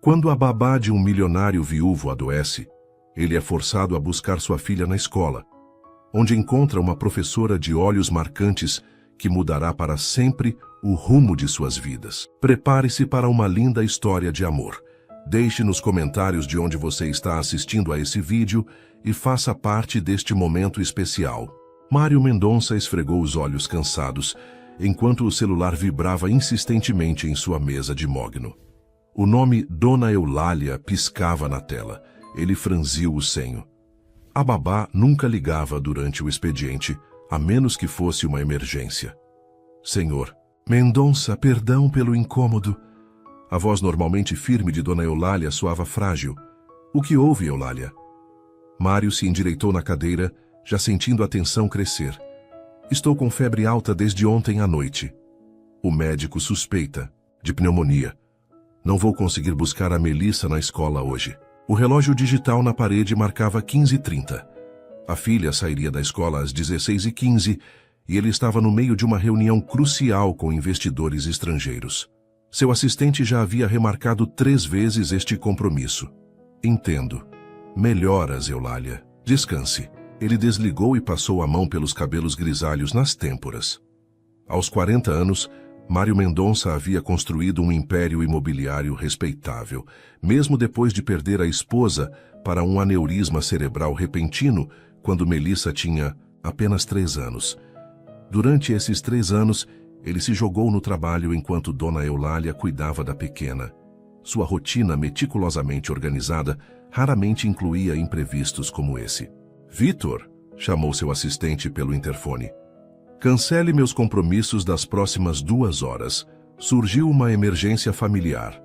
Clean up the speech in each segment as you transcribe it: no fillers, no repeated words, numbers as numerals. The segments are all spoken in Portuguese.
Quando a babá de um milionário viúvo adoece, ele é forçado a buscar sua filha na escola, onde encontra uma professora de olhos marcantes que mudará para sempre o rumo de suas vidas. Prepare-se para uma linda história de amor. Deixe nos comentários de onde você está assistindo a esse vídeo e faça parte deste momento especial. Mário Mendonça esfregou os olhos cansados, enquanto o celular vibrava insistentemente em sua mesa de mogno. O nome Dona Eulália piscava na tela. Ele franziu o senho. A babá nunca ligava durante o expediente, a menos que fosse uma emergência. Senhor Mendonça, perdão pelo incômodo. A voz normalmente firme de Dona Eulália soava frágil. O que houve, Eulália? Mário se endireitou na cadeira, já sentindo a tensão crescer. Estou com febre alta desde ontem à noite. O médico suspeita de pneumonia. Não vou conseguir buscar a Melissa na escola hoje. O relógio digital na parede marcava 15h30. A filha sairia da escola às 16h15 e ele estava no meio de uma reunião crucial com investidores estrangeiros. Seu assistente já havia remarcado 3 vezes este compromisso. Entendo. Melhoras, Eulália. Descanse. Ele desligou e passou a mão pelos cabelos grisalhos nas têmporas. Aos 40 anos, Mário Mendonça havia construído um império imobiliário respeitável, mesmo depois de perder a esposa para um aneurisma cerebral repentino quando Melissa tinha apenas 3 anos. Durante esses 3 anos, ele se jogou no trabalho enquanto Dona Eulália cuidava da pequena. Sua rotina meticulosamente organizada raramente incluía imprevistos como esse. Vitor, chamou seu assistente pelo interfone. Cancele meus compromissos das próximas 2 horas. Surgiu uma emergência familiar.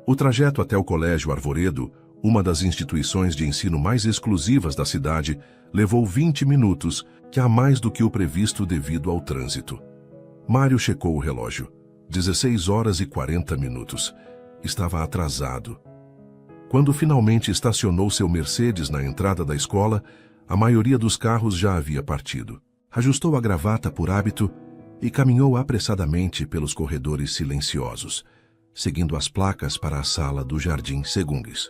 O trajeto até o Colégio Arvoredo, uma das instituições de ensino mais exclusivas da cidade, levou 20 minutos, que há mais do que o previsto devido ao trânsito. Mário checou o relógio. 16h40. Estava atrasado. Quando finalmente estacionou seu Mercedes na entrada da escola, a maioria dos carros já havia partido. Ajustou a gravata por hábito e caminhou apressadamente pelos corredores silenciosos, seguindo as placas para a sala do Jardim Segundes.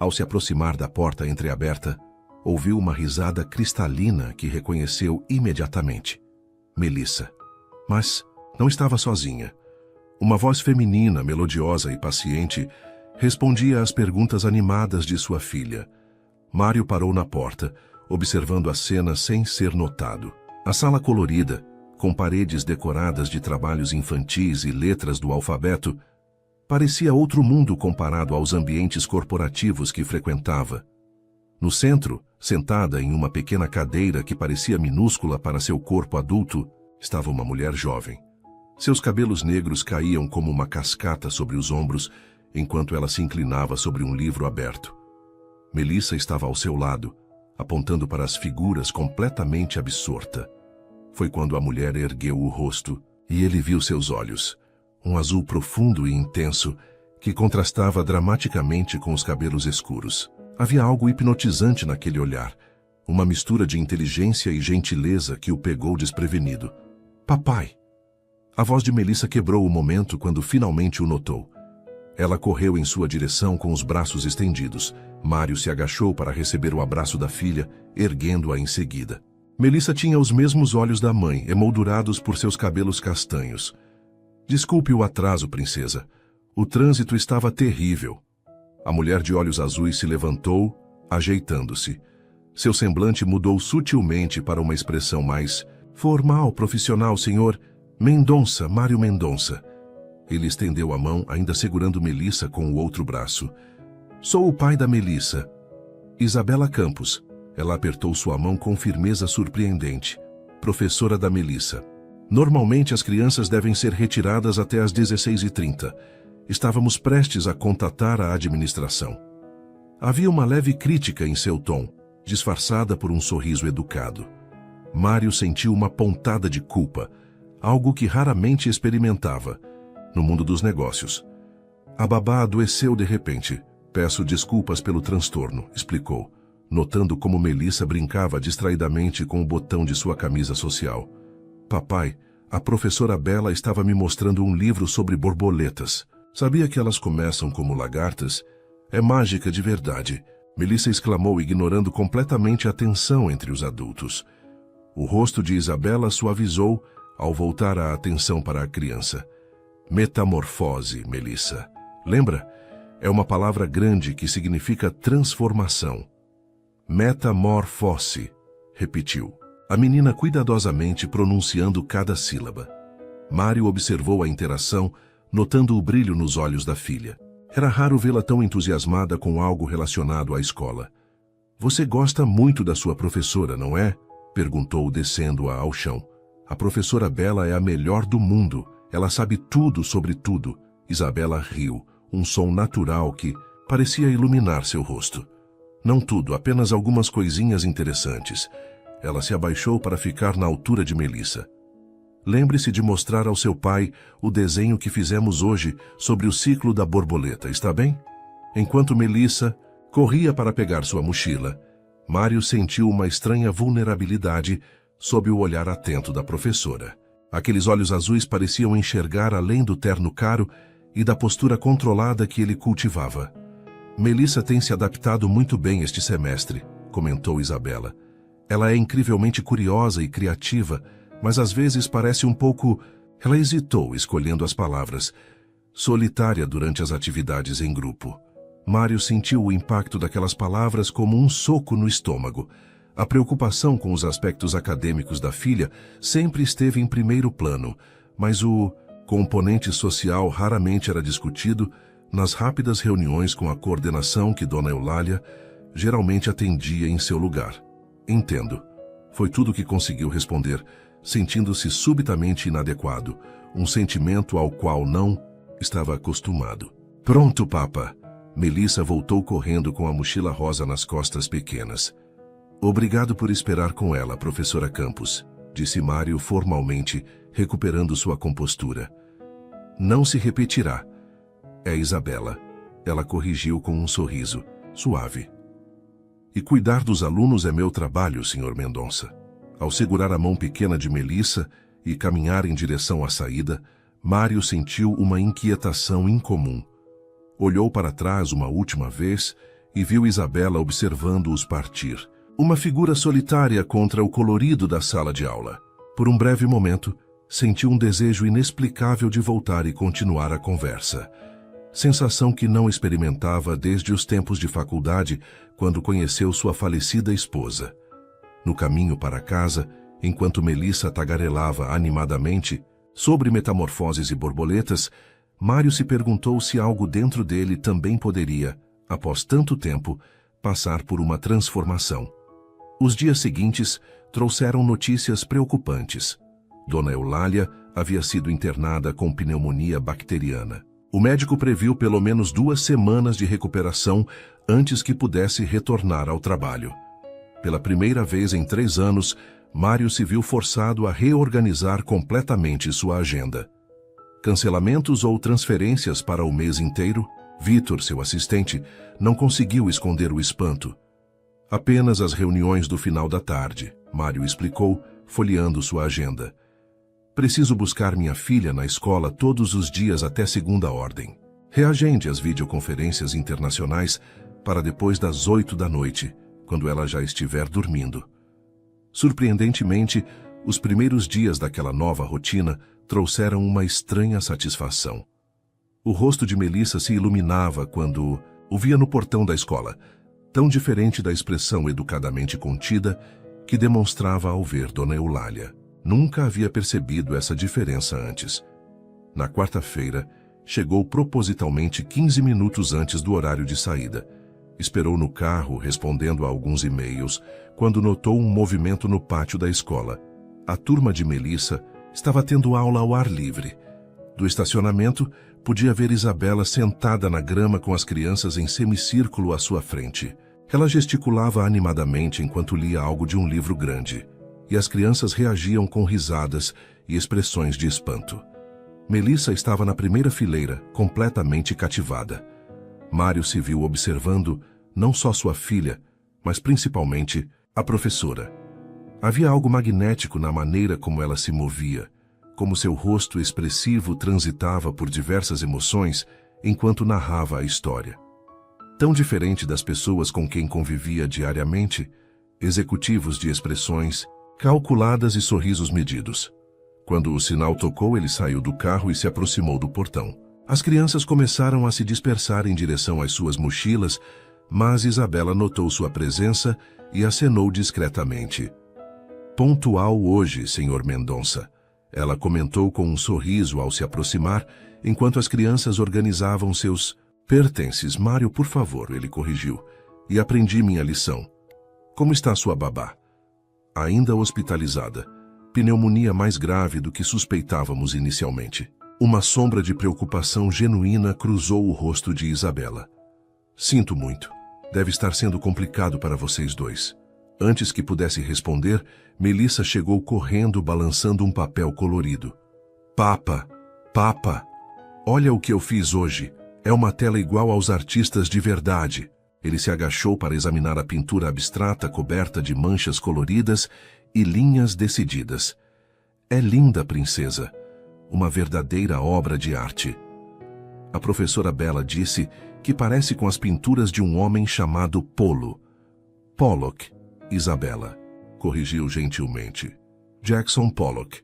Ao se aproximar da porta entreaberta, ouviu uma risada cristalina que reconheceu imediatamente. Melissa. Mas não estava sozinha. Uma voz feminina, melodiosa e paciente, respondia às perguntas animadas de sua filha. Mário parou na porta, observando a cena sem ser notado. A sala colorida, com paredes decoradas de trabalhos infantis e letras do alfabeto, parecia outro mundo comparado aos ambientes corporativos que frequentava. No centro, sentada em uma pequena cadeira que parecia minúscula para seu corpo adulto, estava uma mulher jovem. Seus cabelos negros caíam como uma cascata sobre os ombros, enquanto ela se inclinava sobre um livro aberto. Melissa estava ao seu lado, apontando para as figuras completamente absorta. Foi quando a mulher ergueu o rosto e ele viu seus olhos, um azul profundo e intenso que contrastava dramaticamente com os cabelos escuros. Havia algo hipnotizante naquele olhar, uma mistura de inteligência e gentileza que o pegou desprevenido. Papai! A voz de Melissa quebrou o momento quando finalmente o notou. Ela correu em sua direção com os braços estendidos. Mário se agachou para receber o abraço da filha, erguendo-a em seguida. Melissa tinha os mesmos olhos da mãe, emoldurados por seus cabelos castanhos. Desculpe o atraso, princesa. O trânsito estava terrível. A mulher de olhos azuis se levantou, ajeitando-se. Seu semblante mudou sutilmente para uma expressão mais formal, profissional, senhor Mendonça, Mário Mendonça. Ele estendeu a mão, ainda segurando Melissa com o outro braço. Sou o pai da Melissa. Isabela Campos. Ela apertou sua mão com firmeza surpreendente. Professora da Melissa. Normalmente as crianças devem ser retiradas até às 16h30. Estávamos prestes a contatar a administração. Havia uma leve crítica em seu tom, disfarçada por um sorriso educado. Mário sentiu uma pontada de culpa, algo que raramente experimentava no mundo dos negócios. A babá adoeceu de repente. Peço desculpas pelo transtorno, explicou, notando como Melissa brincava distraidamente com o botão de sua camisa social. Papai, a professora Bela estava me mostrando um livro sobre borboletas. Sabia que elas começam como lagartas? É mágica de verdade, Melissa exclamou, ignorando completamente a tensão entre os adultos. O rosto de Isabela suavizou ao voltar a atenção para a criança. Metamorfose, Melissa. Lembra? É uma palavra grande que significa transformação. Metamorfose, repetiu. A menina cuidadosamente pronunciando cada sílaba. Mário observou a interação, notando o brilho nos olhos da filha. Era raro vê-la tão entusiasmada com algo relacionado à escola. Você gosta muito da sua professora, não é? Perguntou, descendo-a ao chão. A professora Bela é a melhor do mundo. Ela sabe tudo sobre tudo. Isabela riu, um som natural que parecia iluminar seu rosto. Não tudo, apenas algumas coisinhas interessantes. Ela se abaixou para ficar na altura de Melissa. Lembre-se de mostrar ao seu pai o desenho que fizemos hoje sobre o ciclo da borboleta, está bem? Enquanto Melissa corria para pegar sua mochila, Mário sentiu uma estranha vulnerabilidade sob o olhar atento da professora. Aqueles olhos azuis pareciam enxergar além do terno caro e da postura controlada que ele cultivava. Melissa tem se adaptado muito bem este semestre, comentou Isabela. Ela é incrivelmente curiosa e criativa, mas às vezes parece um pouco... Ela hesitou, escolhendo as palavras. Solitária durante as atividades em grupo. Mário sentiu o impacto daquelas palavras como um soco no estômago. A preocupação com os aspectos acadêmicos da filha sempre esteve em primeiro plano, mas o componente social raramente era discutido nas rápidas reuniões com a coordenação que Dona Eulália geralmente atendia em seu lugar. Entendo. Foi tudo o que conseguiu responder, sentindo-se subitamente inadequado, um sentimento ao qual não estava acostumado. Pronto, papa. Melissa voltou correndo com a mochila rosa nas costas pequenas. Obrigado por esperar com ela, professora Campos, disse Mário formalmente, recuperando sua compostura. Não se repetirá. É Isabela. Ela corrigiu com um sorriso, suave. E cuidar dos alunos é meu trabalho, Sr. Mendonça. Ao segurar a mão pequena de Melissa e caminhar em direção à saída, Mário sentiu uma inquietação incomum. Olhou para trás uma última vez e viu Isabela observando-os partir. Uma figura solitária contra o colorido da sala de aula. Por um breve momento, sentiu um desejo inexplicável de voltar e continuar a conversa. Sensação que não experimentava desde os tempos de faculdade, quando conheceu sua falecida esposa. No caminho para casa, enquanto Melissa tagarelava animadamente sobre metamorfoses e borboletas, Mário se perguntou se algo dentro dele também poderia, após tanto tempo, passar por uma transformação. Os dias seguintes trouxeram notícias preocupantes. Dona Eulália havia sido internada com pneumonia bacteriana. O médico previu pelo menos 2 semanas de recuperação antes que pudesse retornar ao trabalho. Pela primeira vez em 3 anos, Mário se viu forçado a reorganizar completamente sua agenda. Cancelamentos ou transferências para o mês inteiro, Vitor, seu assistente, não conseguiu esconder o espanto. Apenas as reuniões do final da tarde, Mário explicou, folheando sua agenda. Preciso buscar minha filha na escola todos os dias até segunda ordem. Reagende às videoconferências internacionais para depois das 8 da noite, quando ela já estiver dormindo. Surpreendentemente, os primeiros dias daquela nova rotina trouxeram uma estranha satisfação. O rosto de Melissa se iluminava quando o via no portão da escola, tão diferente da expressão educadamente contida que demonstrava ao ver Dona Eulália. Nunca havia percebido essa diferença antes. Na quarta-feira, chegou propositalmente 15 minutos antes do horário de saída. Esperou no carro, respondendo a alguns e-mails, quando notou um movimento no pátio da escola. A turma de Melissa estava tendo aula ao ar livre. Do estacionamento, podia ver Isabela sentada na grama com as crianças em semicírculo à sua frente. Ela gesticulava animadamente enquanto lia algo de um livro grande, e as crianças reagiam com risadas e expressões de espanto. Melissa estava na primeira fileira, completamente cativada. Mário se viu observando não só sua filha, mas principalmente a professora. Havia algo magnético na maneira como ela se movia, como seu rosto expressivo transitava por diversas emoções enquanto narrava a história. Tão diferente das pessoas com quem convivia diariamente, executivos de expressões calculadas e sorrisos medidos. Quando o sinal tocou, ele saiu do carro e se aproximou do portão. As crianças começaram a se dispersar em direção às suas mochilas, mas Isabela notou sua presença e acenou discretamente. Pontual hoje, Sr. Mendonça. Ela comentou com um sorriso ao se aproximar, enquanto as crianças organizavam seus pertences. Mário, por favor, ele corrigiu. E aprendi minha lição. Como está sua babá? Ainda hospitalizada. Pneumonia mais grave do que suspeitávamos inicialmente. Uma sombra de preocupação genuína cruzou o rosto de Isabela. Sinto muito. Deve estar sendo complicado para vocês dois. Antes que pudesse responder, Melissa chegou correndo, balançando um papel colorido. Papa, olha o que eu fiz hoje. É uma tela igual aos artistas de verdade. Ele se agachou para examinar a pintura abstrata coberta de manchas coloridas e linhas decididas. É linda, princesa. Uma verdadeira obra de arte. A professora Bella disse que parece com as pinturas de um homem chamado Pollock. Isabela corrigiu gentilmente. Jackson Pollock.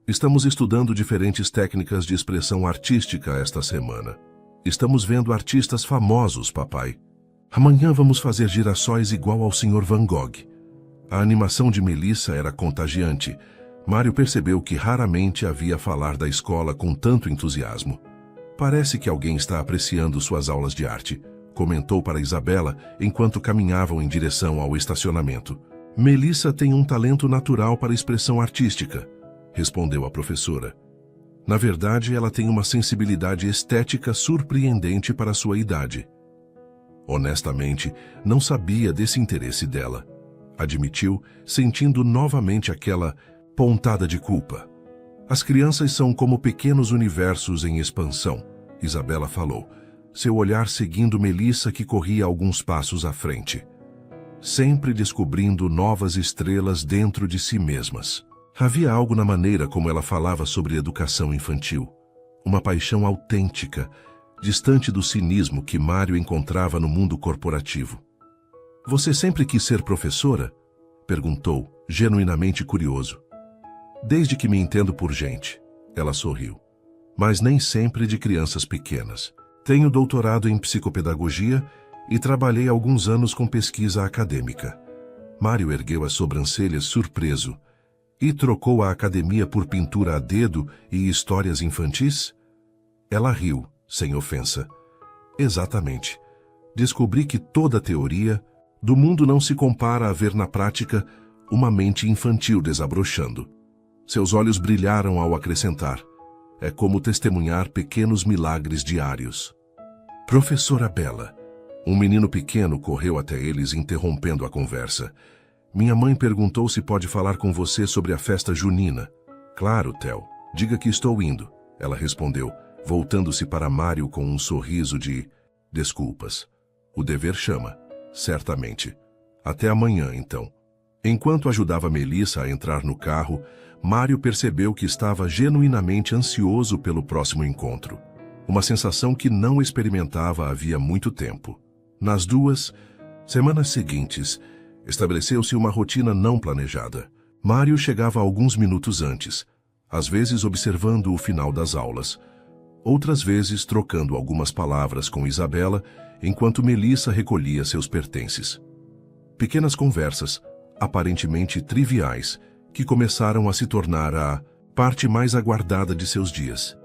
Estamos estudando diferentes técnicas de expressão artística esta semana. Estamos vendo artistas famosos, papai. Amanhã vamos fazer girassóis igual ao Sr. Van Gogh. A animação de Melissa era contagiante. Mário percebeu que raramente havia falar da escola com tanto entusiasmo. Parece que alguém está apreciando suas aulas de arte, comentou para Isabela enquanto caminhavam em direção ao estacionamento. Melissa tem um talento natural para expressão artística, respondeu a professora. Na verdade, ela tem uma sensibilidade estética surpreendente para sua idade. Honestamente, não sabia desse interesse dela, admitiu, sentindo novamente aquela pontada de culpa. As crianças são como pequenos universos em expansão, Isabela falou, seu olhar seguindo Melissa, que corria alguns passos à frente. Sempre descobrindo novas estrelas dentro de si mesmas. Havia algo na maneira como ela falava sobre educação infantil. Uma paixão autêntica, distante do cinismo que Mário encontrava no mundo corporativo. Você sempre quis ser professora? Perguntou, genuinamente curioso. Desde que me entendo por gente, ela sorriu. Mas nem sempre de crianças pequenas. Tenho doutorado em psicopedagogia e trabalhei alguns anos com pesquisa acadêmica. Mário ergueu as sobrancelhas surpreso. E trocou a academia por pintura a dedo e histórias infantis? Ela riu, sem ofensa. Exatamente. Descobri que toda teoria do mundo não se compara a ver na prática uma mente infantil desabrochando. Seus olhos brilharam ao acrescentar. É como testemunhar pequenos milagres diários. Professora Bella. Um menino pequeno correu até eles, interrompendo a conversa. Minha mãe perguntou se pode falar com você sobre a festa junina. Claro, Theo. Diga que estou indo, ela respondeu, voltando-se para Mário com um sorriso de desculpas. O dever chama, certamente. Até amanhã, então. Enquanto ajudava Melissa a entrar no carro, Mário percebeu que estava genuinamente ansioso pelo próximo encontro. Uma sensação que não experimentava havia muito tempo. Nas 2 semanas seguintes, estabeleceu-se uma rotina não planejada. Mário chegava alguns minutos antes, às vezes observando o final das aulas, outras vezes trocando algumas palavras com Isabela, enquanto Melissa recolhia seus pertences. Pequenas conversas, aparentemente triviais, que começaram a se tornar a parte mais aguardada de seus dias.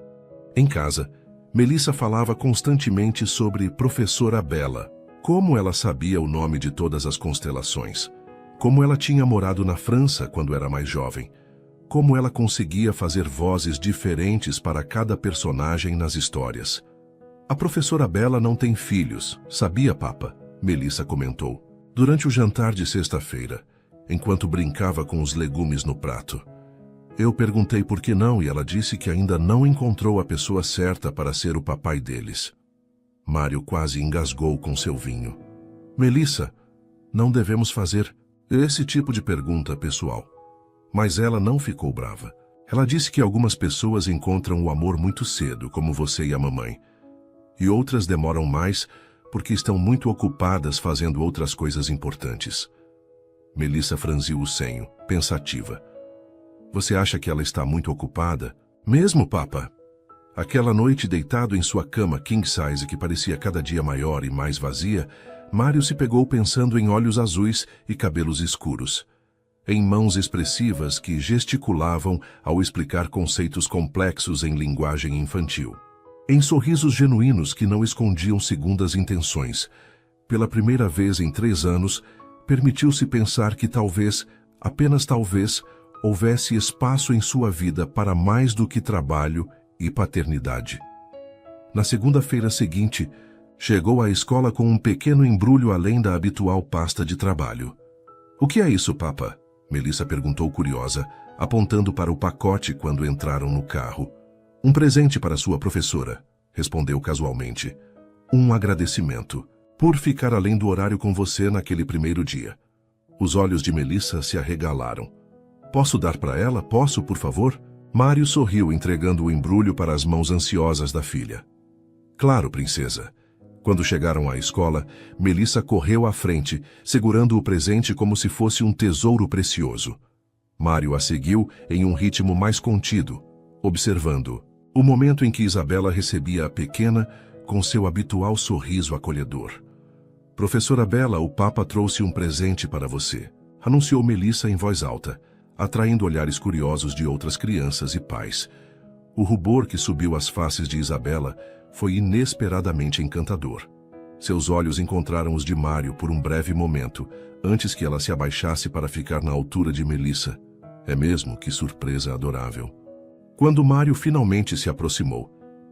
Em casa, Melissa falava constantemente sobre professora Bella, como ela sabia o nome de todas as constelações, como ela tinha morado na França quando era mais jovem, como ela conseguia fazer vozes diferentes para cada personagem nas histórias. A professora Bella não tem filhos, sabia, papa? Melissa comentou, durante o jantar de sexta-feira, enquanto brincava com os legumes no prato. Eu perguntei por que não e ela disse que ainda não encontrou a pessoa certa para ser o papai deles. Mário quase engasgou com seu vinho. Melissa, não devemos fazer esse tipo de pergunta pessoal. Mas ela não ficou brava. Ela disse que algumas pessoas encontram o amor muito cedo, como você e a mamãe, e outras demoram mais porque estão muito ocupadas fazendo outras coisas importantes. Melissa franziu o senho, pensativa. Você acha que ela está muito ocupada? Mesmo, papa? Aquela noite, deitado em sua cama king size que parecia cada dia maior e mais vazia, Mário se pegou pensando em olhos azuis e cabelos escuros, em mãos expressivas que gesticulavam ao explicar conceitos complexos em linguagem infantil, em sorrisos genuínos que não escondiam segundas intenções. Pela primeira vez em 3 anos, permitiu-se pensar que talvez, apenas talvez, houvesse espaço em sua vida para mais do que trabalho e paternidade. Na segunda-feira seguinte, chegou à escola com um pequeno embrulho além da habitual pasta de trabalho. O que é isso, papa? Melissa perguntou curiosa, apontando para o pacote quando entraram no carro. Um presente para sua professora, respondeu casualmente. Um agradecimento por ficar além do horário com você naquele primeiro dia. Os olhos de Melissa se arregalaram. Posso dar para ela? Posso, por favor? Mário sorriu, entregando o embrulho para as mãos ansiosas da filha. Claro, princesa. Quando chegaram à escola, Melissa correu à frente, segurando o presente como se fosse um tesouro precioso. Mário a seguiu em um ritmo mais contido, observando o momento em que Isabela recebia a pequena com seu habitual sorriso acolhedor. Professora Bela, o Papa trouxe um presente para você, anunciou Melissa em voz alta, atraindo olhares curiosos de outras crianças e pais. O rubor que subiu às faces de Isabela foi inesperadamente encantador. Seus olhos encontraram os de Mário por um breve momento, antes que ela se abaixasse para ficar na altura de Melissa. É mesmo? Que surpresa adorável. Quando Mário finalmente se aproximou,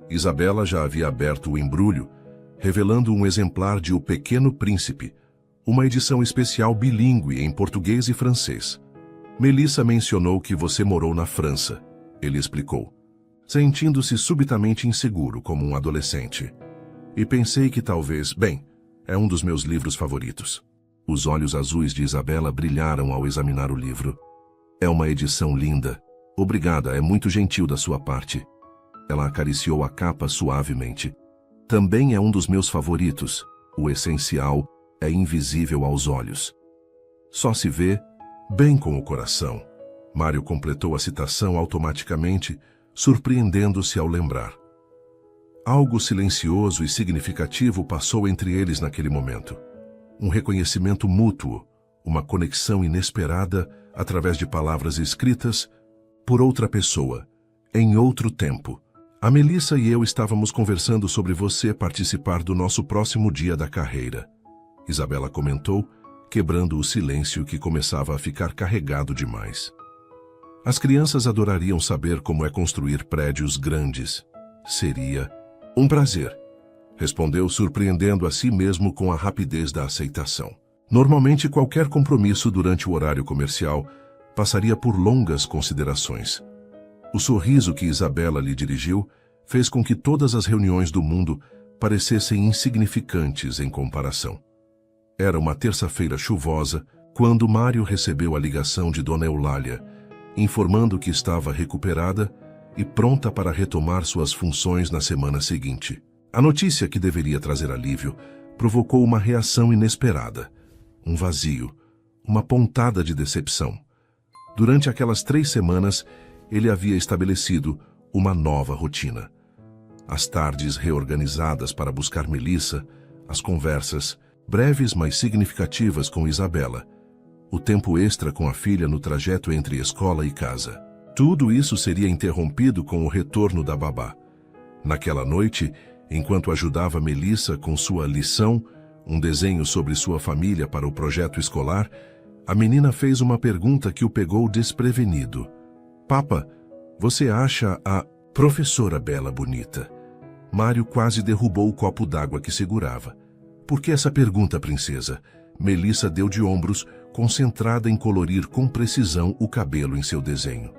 Isabela já havia aberto o embrulho, revelando um exemplar de O Pequeno Príncipe, uma edição especial bilíngue em português e francês. Melissa mencionou que você morou na França, ele explicou, sentindo-se subitamente inseguro como um adolescente. E pensei que talvez, bem, é um dos meus livros favoritos. Os olhos azuis de Isabela brilharam ao examinar o livro. É uma edição linda. Obrigada, é muito gentil da sua parte. Ela acariciou a capa suavemente. Também é um dos meus favoritos. O essencial é invisível aos olhos. Só se vê bem com o coração. Mário completou a citação automaticamente, surpreendendo-se ao lembrar. Algo silencioso e significativo passou entre eles naquele momento. Um reconhecimento mútuo, uma conexão inesperada através de palavras escritas por outra pessoa, em outro tempo. A Melissa e eu estávamos conversando sobre você participar do nosso próximo dia da carreira. Isabela comentou, quebrando o silêncio que começava a ficar carregado demais. As crianças adorariam saber como é construir prédios grandes. Seria um prazer, respondeu, surpreendendo a si mesmo com a rapidez da aceitação. Normalmente, qualquer compromisso durante o horário comercial passaria por longas considerações. O sorriso que Isabela lhe dirigiu fez com que todas as reuniões do mundo parecessem insignificantes em comparação. Era uma terça-feira chuvosa quando Mário recebeu a ligação de Dona Eulália, informando que estava recuperada e pronta para retomar suas funções na semana seguinte. A notícia, que deveria trazer alívio, provocou uma reação inesperada, um vazio, uma pontada de decepção. Durante aquelas 3 semanas, ele havia estabelecido uma nova rotina. As tardes reorganizadas para buscar Melissa, as conversas, breves mas significativas com Isabela, o tempo extra com a filha no trajeto entre escola e casa. Tudo isso seria interrompido com o retorno da babá. Naquela noite, enquanto ajudava Melissa com sua lição, um desenho sobre sua família para o projeto escolar, a menina fez uma pergunta que o pegou desprevenido. Papa, você acha a professora Bela bonita? Mário quase derrubou o copo d'água que segurava. Por que essa pergunta, princesa? Melissa deu de ombros, concentrada em colorir com precisão o cabelo em seu desenho.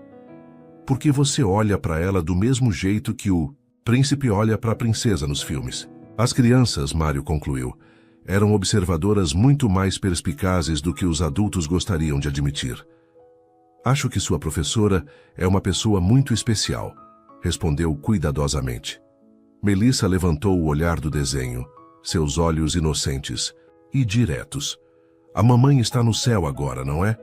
Porque você olha para ela do mesmo jeito que o príncipe olha para a princesa nos filmes. As crianças, Mário concluiu, eram observadoras muito mais perspicazes do que os adultos gostariam de admitir. Acho que sua professora é uma pessoa muito especial, respondeu cuidadosamente. Melissa levantou o olhar do desenho, seus olhos inocentes e diretos. A mamãe está no céu agora, não é?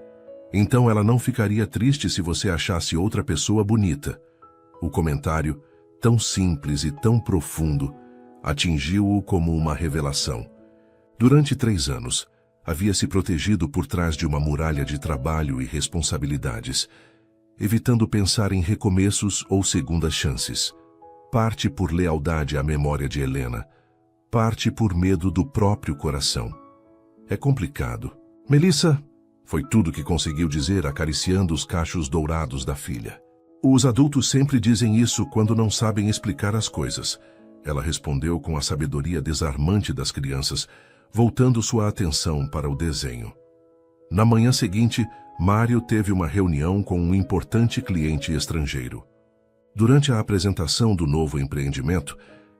Então ela não ficaria triste se você achasse outra pessoa bonita. O comentário, tão simples e tão profundo, atingiu-o como uma revelação. Durante 3 anos, havia se protegido por trás de uma muralha de trabalho e responsabilidades, evitando pensar em recomeços ou segundas chances. Parte por lealdade à memória de Helena, parte por medo do próprio coração. É complicado. Melissa, foi tudo que conseguiu dizer acariciando os cachos dourados da filha. Os adultos sempre dizem isso quando não sabem explicar as coisas. Ela respondeu com a sabedoria desarmante das crianças, voltando sua atenção para o desenho. Na manhã seguinte, Mário teve uma reunião com um importante cliente estrangeiro. Durante a apresentação do novo empreendimento,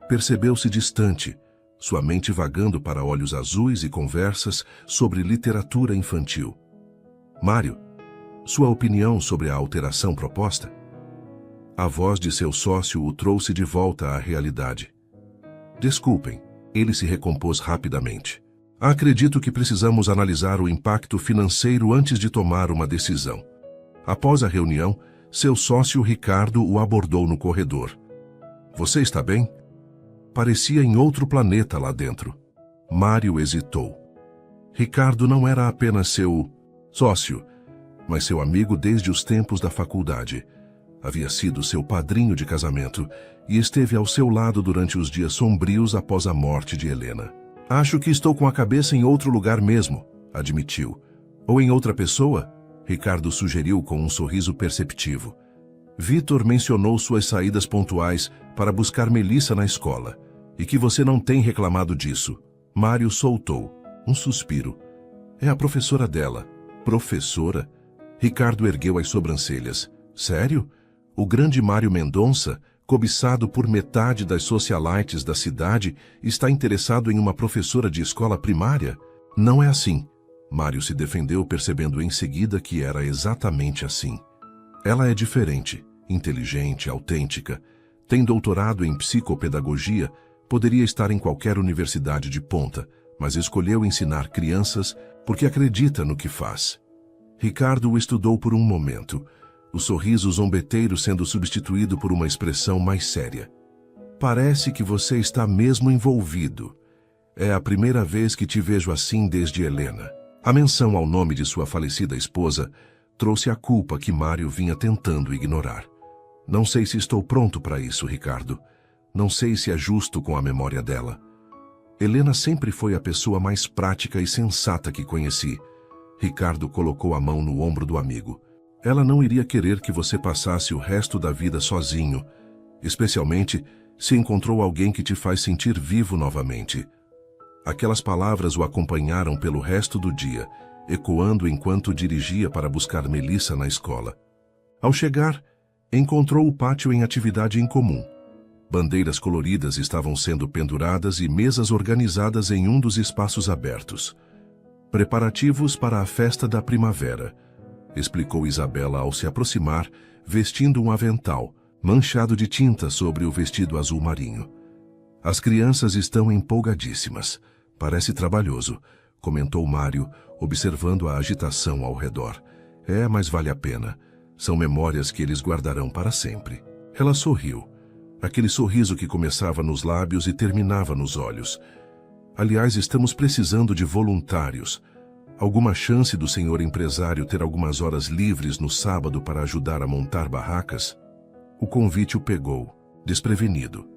percebeu-se distante, sua mente vagando para olhos azuis e conversas sobre literatura infantil. Mário, sua opinião sobre a alteração proposta? A voz de seu sócio o trouxe de volta à realidade. Desculpem, ele se recompôs rapidamente. Acredito que precisamos analisar o impacto financeiro antes de tomar uma decisão. Após a reunião, seu sócio Ricardo o abordou no corredor. Você está bem? Parecia em outro planeta lá dentro. Mário hesitou. Ricardo não era apenas seu sócio, mas seu amigo desde os tempos da faculdade. Havia sido seu padrinho de casamento e esteve ao seu lado durante os dias sombrios após a morte de Helena. Acho que estou com a cabeça em outro lugar mesmo, admitiu. Ou em outra pessoa? Ricardo sugeriu com um sorriso perceptivo. Vitor mencionou suas saídas pontuais para buscar Melissa na escola, e que você não tem reclamado disso. Mário soltou um suspiro. É a professora dela. Professora? Ricardo ergueu as sobrancelhas. Sério? O grande Mário Mendonça, cobiçado por metade das socialites da cidade, está interessado em uma professora de escola primária? Não é assim. Mário se defendeu, percebendo em seguida que era exatamente assim. Ela é diferente, inteligente, autêntica, tem doutorado em psicopedagogia, poderia estar em qualquer universidade de ponta, mas escolheu ensinar crianças porque acredita no que faz. Ricardo o estudou por um momento, o sorriso zombeteiro sendo substituído por uma expressão mais séria. Parece que você está mesmo envolvido. É a primeira vez que te vejo assim desde Helena. A menção ao nome de sua falecida esposa trouxe a culpa que Mário vinha tentando ignorar. Não sei se estou pronto para isso, Ricardo. Não sei se é justo com a memória dela. Helena sempre foi a pessoa mais prática e sensata que conheci. Ricardo colocou a mão no ombro do amigo. Ela não iria querer que você passasse o resto da vida sozinho, especialmente se encontrou alguém que te faz sentir vivo novamente. Aquelas palavras o acompanharam pelo resto do dia, ecoando enquanto dirigia para buscar Melissa na escola. Ao chegar, encontrou o pátio em atividade em comum. Bandeiras coloridas estavam sendo penduradas e mesas organizadas em um dos espaços abertos. Preparativos para a festa da primavera, explicou Isabela ao se aproximar, vestindo um avental, manchado de tinta sobre o vestido azul marinho. As crianças estão empolgadíssimas. Parece trabalhoso, comentou Mário, observando a agitação ao redor. É, mas vale a pena. São memórias que eles guardarão para sempre. Ela sorriu. Aquele sorriso que começava nos lábios e terminava nos olhos. Aliás, estamos precisando de voluntários. Alguma chance do senhor empresário ter algumas horas livres no sábado para ajudar a montar barracas? O convite o pegou, desprevenido.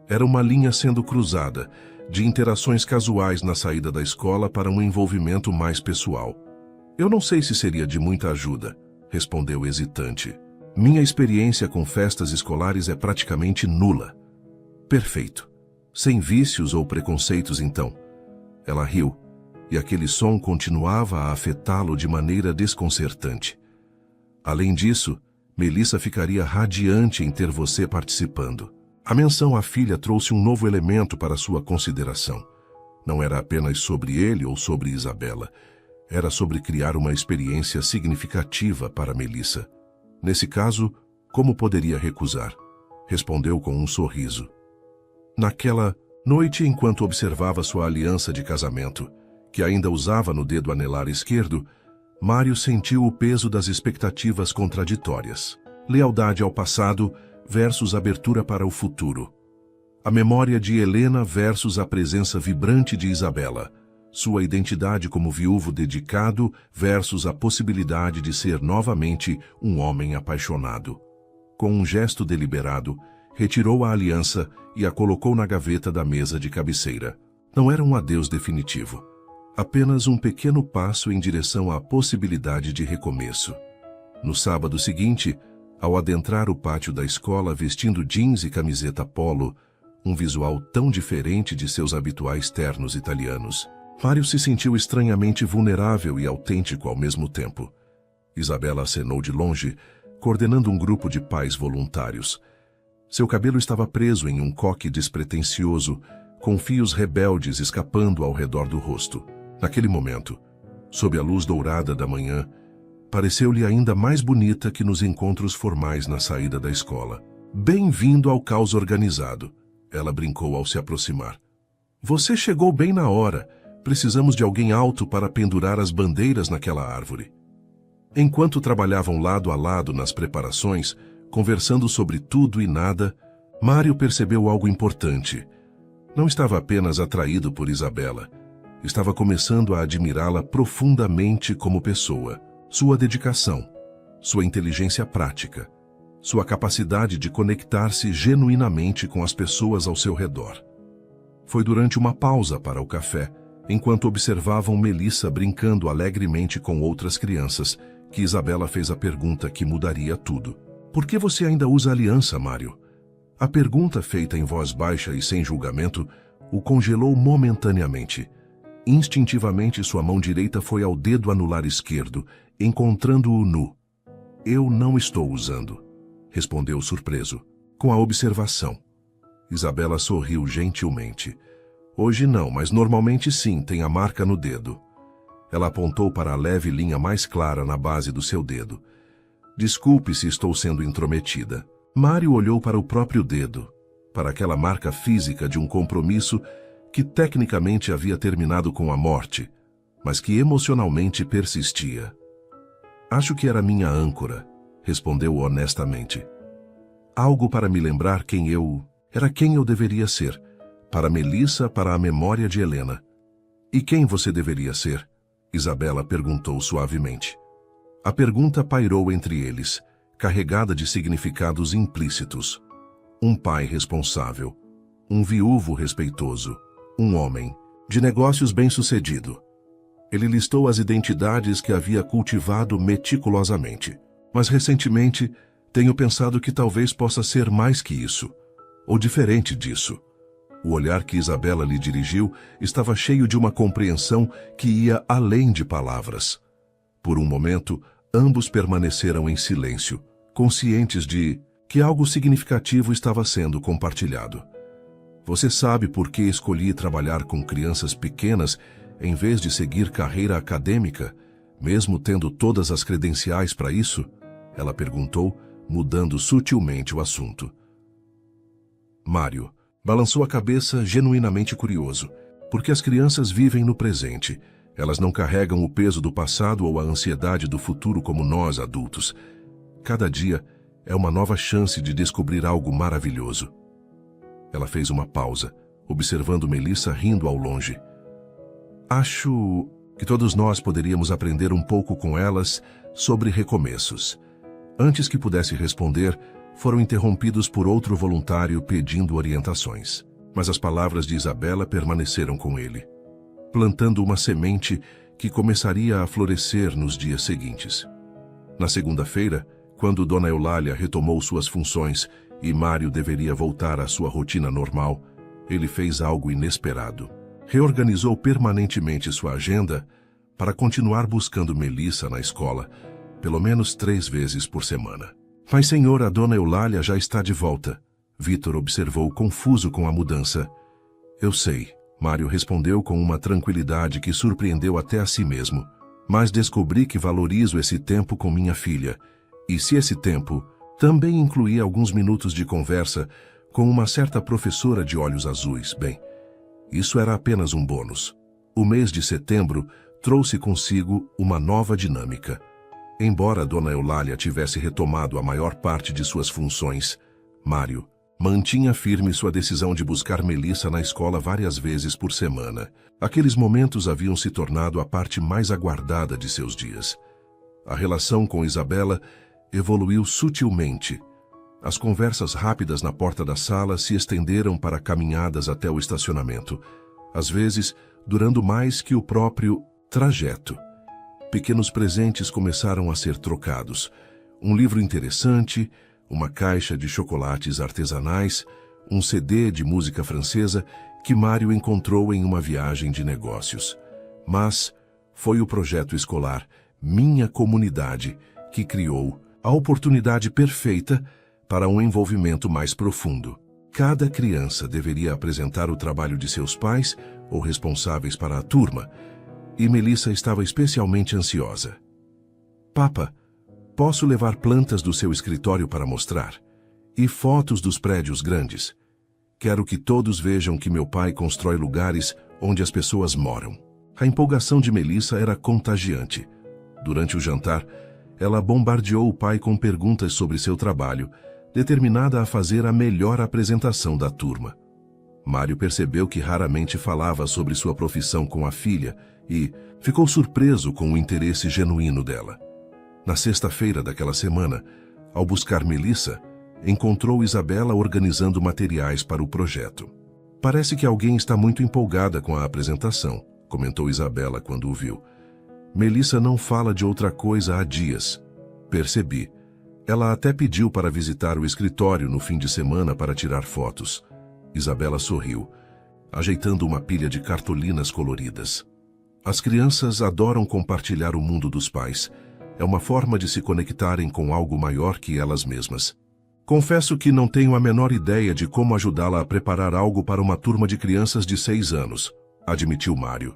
Era uma linha sendo cruzada, de interações casuais na saída da escola para um envolvimento mais pessoal. Eu não sei se seria de muita ajuda, respondeu hesitante. Minha experiência com festas escolares é praticamente nula. Perfeito. Sem vícios ou preconceitos, então. Ela riu, e aquele som continuava a afetá-lo de maneira desconcertante. Além disso, Melissa ficaria radiante em ter você participando. A menção à filha trouxe um novo elemento para sua consideração. Não era apenas sobre ele ou sobre Isabela. Era sobre criar uma experiência significativa para Melissa. Nesse caso, como poderia recusar? Respondeu com um sorriso. Naquela noite, enquanto observava sua aliança de casamento, que ainda usava no dedo anelar esquerdo, Mário sentiu o peso das expectativas contraditórias. Lealdade ao passado versus abertura para o futuro. A memória de Helena versus a presença vibrante de Isabela. Sua identidade como viúvo dedicado versus a possibilidade de ser novamente um homem apaixonado. Com um gesto deliberado, retirou a aliança e a colocou na gaveta da mesa de cabeceira. Não era um adeus definitivo. Apenas um pequeno passo em direção à possibilidade de recomeço. No sábado seguinte, ao adentrar o pátio da escola vestindo jeans e camiseta polo, um visual tão diferente de seus habituais ternos italianos, Mário se sentiu estranhamente vulnerável e autêntico ao mesmo tempo. Isabela acenou de longe, coordenando um grupo de pais voluntários. Seu cabelo estava preso em um coque despretensioso, com fios rebeldes escapando ao redor do rosto. Naquele momento, sob a luz dourada da manhã, pareceu-lhe ainda mais bonita que nos encontros formais na saída da escola. Bem-vindo ao caos organizado, ela brincou ao se aproximar. Você chegou bem na hora. Precisamos de alguém alto para pendurar as bandeiras naquela árvore. Enquanto trabalhavam lado a lado nas preparações, conversando sobre tudo e nada, Mário percebeu algo importante. Não estava apenas atraído por Isabela. Estava começando a admirá-la profundamente como pessoa. Sua dedicação, sua inteligência prática, sua capacidade de conectar-se genuinamente com as pessoas ao seu redor. Foi durante uma pausa para o café, enquanto observavam Melissa brincando alegremente com outras crianças, que Isabela fez a pergunta que mudaria tudo. Por que você ainda usa aliança, Mário? A pergunta, feita em voz baixa e sem julgamento, o congelou momentaneamente. Instintivamente, sua mão direita foi ao dedo anular esquerdo, encontrando-o nu. Eu não estou usando, respondeu surpreso, com a observação. Isabela sorriu gentilmente. Hoje não, mas normalmente sim, tem a marca no dedo. Ela apontou para a leve linha mais clara na base do seu dedo. Desculpe se estou sendo intrometida. Mário olhou para o próprio dedo, para aquela marca física de um compromisso que tecnicamente havia terminado com a morte, mas que emocionalmente persistia. Acho que era minha âncora, respondeu honestamente. Algo para me lembrar quem eu deveria ser. Para Melissa, para a memória de Helena. E quem você deveria ser? Isabela perguntou suavemente. A pergunta pairou entre eles, carregada de significados implícitos. Um pai responsável, um viúvo respeitoso, um homem, de negócios bem-sucedido. Ele listou as identidades que havia cultivado meticulosamente. Mas recentemente, tenho pensado que talvez possa ser mais que isso, ou diferente disso. O olhar que Isabela lhe dirigiu estava cheio de uma compreensão que ia além de palavras. Por um momento, ambos permaneceram em silêncio, conscientes de que algo significativo estava sendo compartilhado. Você sabe por que escolhi trabalhar com crianças pequenas em vez de seguir carreira acadêmica, mesmo tendo todas as credenciais para isso? Ela perguntou, mudando sutilmente o assunto. Mário balançou a cabeça, genuinamente curioso, porque as crianças vivem no presente. Elas não carregam o peso do passado ou a ansiedade do futuro como nós, adultos. Cada dia é uma nova chance de descobrir algo maravilhoso. Ela fez uma pausa, observando Melissa rindo ao longe. Acho que todos nós poderíamos aprender um pouco com elas sobre recomeços. Antes que pudesse responder, foram interrompidos por outro voluntário pedindo orientações. Mas as palavras de Isabela permaneceram com ele, plantando uma semente que começaria a florescer nos dias seguintes. Na segunda-feira, quando Dona Eulália retomou suas funções e Mário deveria voltar à sua rotina normal, ele fez algo inesperado. Reorganizou permanentemente sua agenda para continuar buscando Melissa na escola, pelo menos 3 vezes por semana. Mas, senhor, a Dona Eulália já está de volta. Vítor observou, confuso com a mudança. Eu sei, Mário respondeu com uma tranquilidade que surpreendeu até a si mesmo. Mas descobri que valorizo esse tempo com minha filha, e se esse tempo também incluía alguns minutos de conversa com uma certa professora de olhos azuis, bem, isso era apenas um bônus. O mês de setembro trouxe consigo uma nova dinâmica. Embora Dona Eulália tivesse retomado a maior parte de suas funções, Mário mantinha firme sua decisão de buscar Melissa na escola várias vezes por semana. Aqueles momentos haviam se tornado a parte mais aguardada de seus dias. A relação com Isabela evoluiu sutilmente. As conversas rápidas na porta da sala se estenderam para caminhadas até o estacionamento, às vezes durando mais que o próprio trajeto. Pequenos presentes começaram a ser trocados. Um livro interessante, uma caixa de chocolates artesanais, um CD de música francesa que Mário encontrou em uma viagem de negócios. Mas foi o projeto escolar Minha Comunidade que criou a oportunidade perfeita para um envolvimento mais profundo. Cada criança deveria apresentar o trabalho de seus pais ou responsáveis para a turma, e Melissa estava especialmente ansiosa. Papa, posso levar plantas do seu escritório para mostrar? E fotos dos prédios grandes? Quero que todos vejam que meu pai constrói lugares onde as pessoas moram. A empolgação de Melissa era contagiante. Durante o jantar, ela bombardeou o pai com perguntas sobre seu trabalho, determinada a fazer a melhor apresentação da turma. Mário percebeu que raramente falava sobre sua profissão com a filha e ficou surpreso com o interesse genuíno dela. Na sexta-feira daquela semana, ao buscar Melissa, encontrou Isabela organizando materiais para o projeto. Parece que alguém está muito empolgada com a apresentação, comentou Isabela quando o viu. Melissa não fala de outra coisa há dias. Percebi. Ela até pediu para visitar o escritório no fim de semana para tirar fotos. Isabela sorriu, ajeitando uma pilha de cartolinas coloridas. As crianças adoram compartilhar o mundo dos pais. É uma forma de se conectarem com algo maior que elas mesmas. Confesso que não tenho a menor ideia de como ajudá-la a preparar algo para uma turma de crianças de 6 anos, admitiu Mário.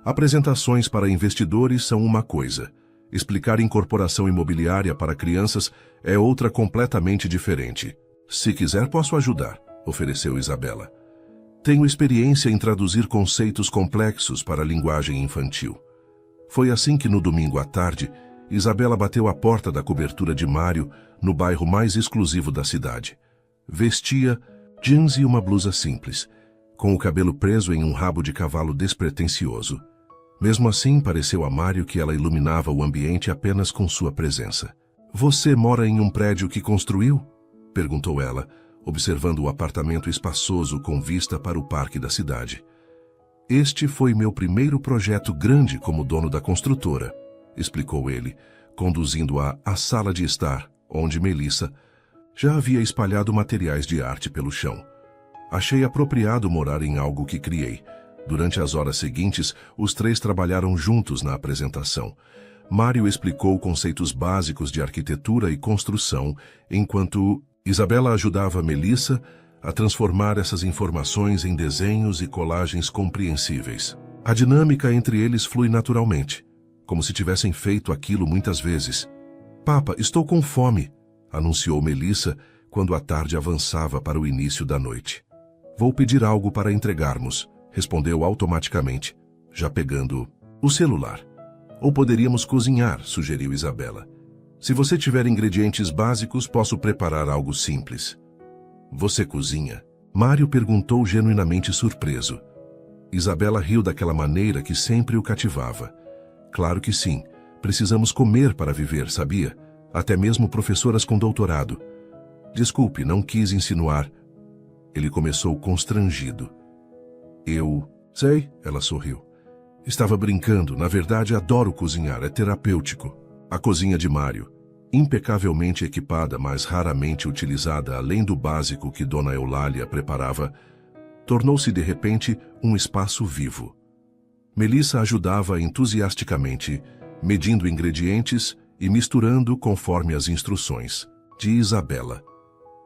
Apresentações para investidores são uma coisa. Explicar incorporação imobiliária para crianças é outra completamente diferente. Se quiser, posso ajudar, ofereceu Isabela. Tenho experiência em traduzir conceitos complexos para a linguagem infantil. Foi assim que no domingo à tarde, Isabela bateu à porta da cobertura de Mário no bairro mais exclusivo da cidade. Vestia jeans e uma blusa simples, com o cabelo preso em um rabo de cavalo despretensioso. Mesmo assim, pareceu a Mário que ela iluminava o ambiente apenas com sua presença. Você mora em um prédio que construiu? Perguntou ela, observando o apartamento espaçoso com vista para o parque da cidade. Este foi meu primeiro projeto grande como dono da construtora, explicou ele, conduzindo-a à sala de estar, onde Melissa já havia espalhado materiais de arte pelo chão. Achei apropriado morar em algo que criei. Durante as horas seguintes, os três trabalharam juntos na apresentação. Mário explicou conceitos básicos de arquitetura e construção, enquanto Isabela ajudava Melissa a transformar essas informações em desenhos e colagens compreensíveis. A dinâmica entre eles flui naturalmente, como se tivessem feito aquilo muitas vezes. Papa, estou com fome, anunciou Melissa quando a tarde avançava para o início da noite. Vou pedir algo para entregarmos, respondeu automaticamente, já pegando o celular. Ou poderíamos cozinhar, sugeriu Isabela. Se você tiver ingredientes básicos, posso preparar algo simples. Você cozinha? Mário perguntou genuinamente surpreso. Isabela riu daquela maneira que sempre o cativava. Claro que sim. Precisamos comer para viver, sabia? Até mesmo professoras com doutorado. Desculpe, não quis insinuar. Ele começou constrangido. Eu sei, ela sorriu. Estava brincando, na verdade adoro cozinhar, é terapêutico. A cozinha de Mário, impecavelmente equipada, mas raramente utilizada além do básico que Dona Eulália preparava, tornou-se de repente um espaço vivo. Melissa ajudava entusiasticamente, medindo ingredientes e misturando conforme as instruções de Isabela.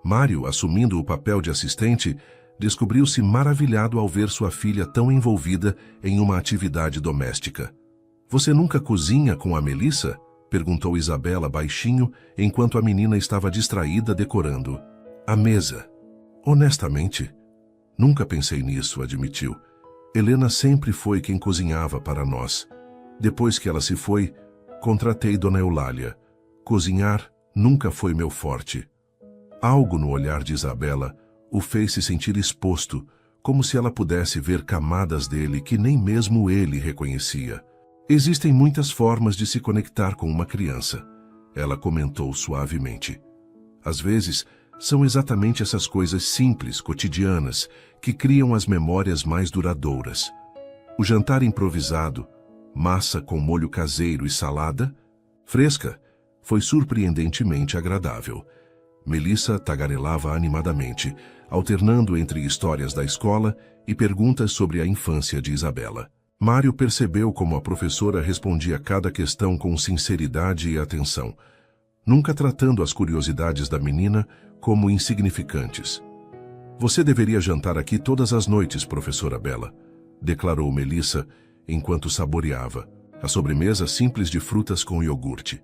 Mário, assumindo o papel de assistente, descobriu-se maravilhado ao ver sua filha tão envolvida em uma atividade doméstica. Você nunca cozinha com a Melissa? Perguntou Isabela baixinho, enquanto a menina estava distraída decorando a mesa. Honestamente, nunca pensei nisso, admitiu. Helena sempre foi quem cozinhava para nós. Depois que ela se foi, contratei Dona Eulália. Cozinhar nunca foi meu forte. Algo no olhar de Isabela o fez se sentir exposto, como se ela pudesse ver camadas dele que nem mesmo ele reconhecia. Existem muitas formas de se conectar com uma criança, ela comentou suavemente. Às vezes, são exatamente essas coisas simples, cotidianas, que criam as memórias mais duradouras. O jantar improvisado, massa com molho caseiro e salada, fresca, foi surpreendentemente agradável. Melissa tagarelava animadamente, alternando entre histórias da escola e perguntas sobre a infância de Isabela. Mário percebeu como a professora respondia a cada questão com sinceridade e atenção, nunca tratando as curiosidades da menina como insignificantes. Você deveria jantar aqui todas as noites, professora Bela, declarou Melissa enquanto saboreava a sobremesa simples de frutas com iogurte.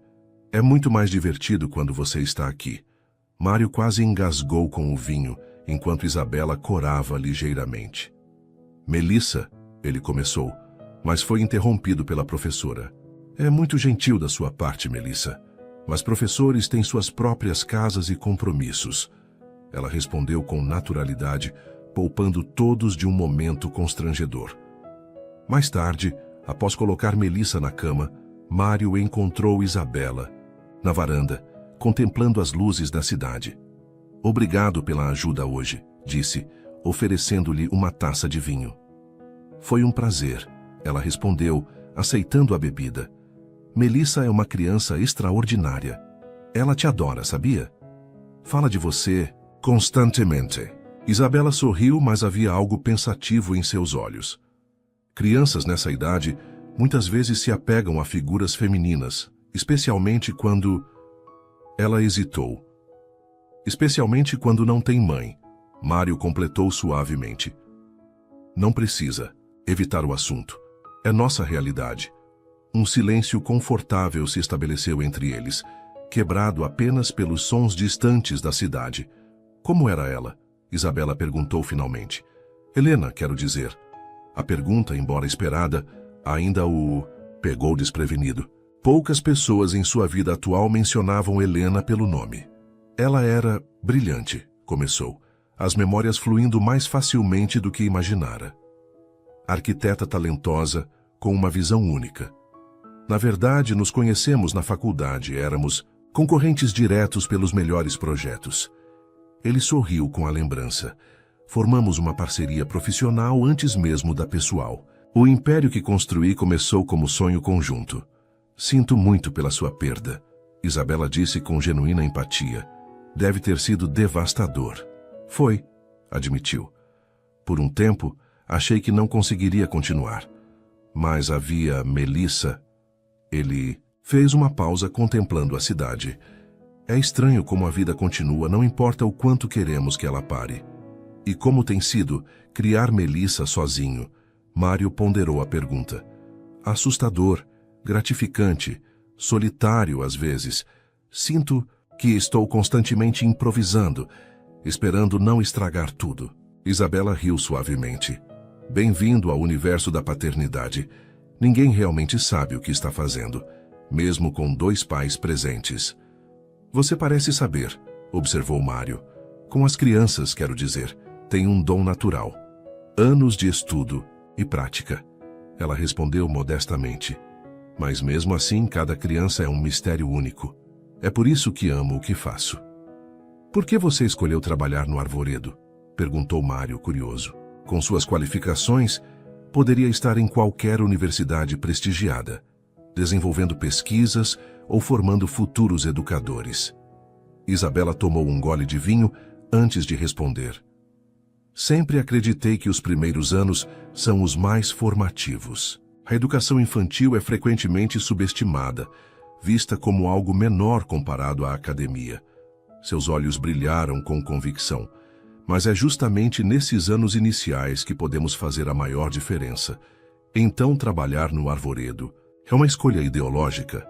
É muito mais divertido quando você está aqui. Mário quase engasgou com o vinho, enquanto Isabela corava ligeiramente. Melissa, ele começou, mas foi interrompido pela professora. É muito gentil da sua parte, Melissa, mas professores têm suas próprias casas e compromissos. Ela respondeu com naturalidade, poupando todos de um momento constrangedor. Mais tarde, após colocar Melissa na cama, Mário encontrou Isabela, na varanda, contemplando as luzes da cidade. Obrigado pela ajuda hoje, disse, oferecendo-lhe uma taça de vinho. Foi um prazer, ela respondeu, aceitando a bebida. Melissa é uma criança extraordinária. Ela te adora, sabia? Fala de você constantemente. Isabela sorriu, mas havia algo pensativo em seus olhos. Crianças nessa idade muitas vezes se apegam a figuras femininas, especialmente quando... Ela hesitou. Especialmente quando não tem mãe. Mário completou suavemente. Não precisa evitar o assunto. É nossa realidade. Um silêncio confortável se estabeleceu entre eles, quebrado apenas pelos sons distantes da cidade. Como era ela? Isabela perguntou finalmente. Helena, quero dizer. A pergunta, embora esperada, ainda o pegou desprevenido. Poucas pessoas em sua vida atual mencionavam Helena pelo nome. Ela era brilhante, começou, as memórias fluindo mais facilmente do que imaginara. Arquiteta talentosa, com uma visão única. Na verdade, nos conhecemos na faculdade, éramos concorrentes diretos pelos melhores projetos. Ele sorriu com a lembrança. Formamos uma parceria profissional antes mesmo da pessoal. O império que construí começou como sonho conjunto. Sinto muito pela sua perda, Isabela disse com genuína empatia. Deve ter sido devastador. Foi, admitiu. Por um tempo, achei que não conseguiria continuar. Mas havia Melissa. Ele fez uma pausa contemplando a cidade. É estranho como a vida continua, não importa o quanto queremos que ela pare. E como tem sido criar Melissa sozinho? Mário ponderou a pergunta. Assustador, gratificante, solitário às vezes. Sinto que estou constantemente improvisando, esperando não estragar tudo. Isabela riu suavemente. Bem-vindo ao universo da paternidade. Ninguém realmente sabe o que está fazendo, mesmo com 2 pais presentes. Você parece saber, observou Mário. Com as crianças, quero dizer, tem um dom natural. Anos de estudo e prática. Ela respondeu modestamente. Mas mesmo assim, cada criança é um mistério único. É por isso que amo o que faço. Por que você escolheu trabalhar no Arvoredo? Perguntou Mário, curioso. Com suas qualificações, poderia estar em qualquer universidade prestigiada, desenvolvendo pesquisas ou formando futuros educadores. Isabela tomou um gole de vinho antes de responder. Sempre acreditei que os primeiros anos são os mais formativos. A educação infantil é frequentemente subestimada, vista como algo menor comparado à academia. Seus olhos brilharam com convicção. Mas é justamente nesses anos iniciais que podemos fazer a maior diferença. Então trabalhar no Arvoredo É uma escolha ideológica.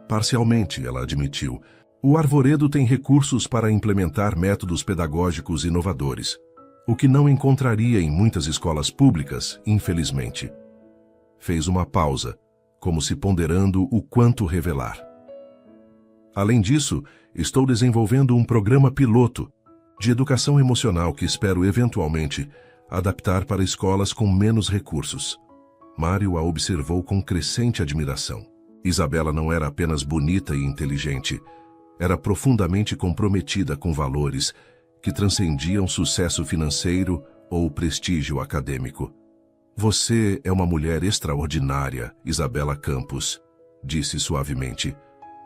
Parcialmente, ela admitiu. O Arvoredo tem recursos para implementar métodos pedagógicos inovadores, o que não encontraria em muitas escolas públicas, infelizmente. Fez uma pausa, como se ponderando o quanto revelar. Além disso, estou desenvolvendo um programa piloto de educação emocional que espero eventualmente adaptar para escolas com menos recursos. Mário a observou com crescente admiração. Isabela não era apenas bonita e inteligente, era profundamente comprometida com valores que transcendiam sucesso financeiro ou prestígio acadêmico. Você é uma mulher extraordinária, Isabela Campos, disse suavemente.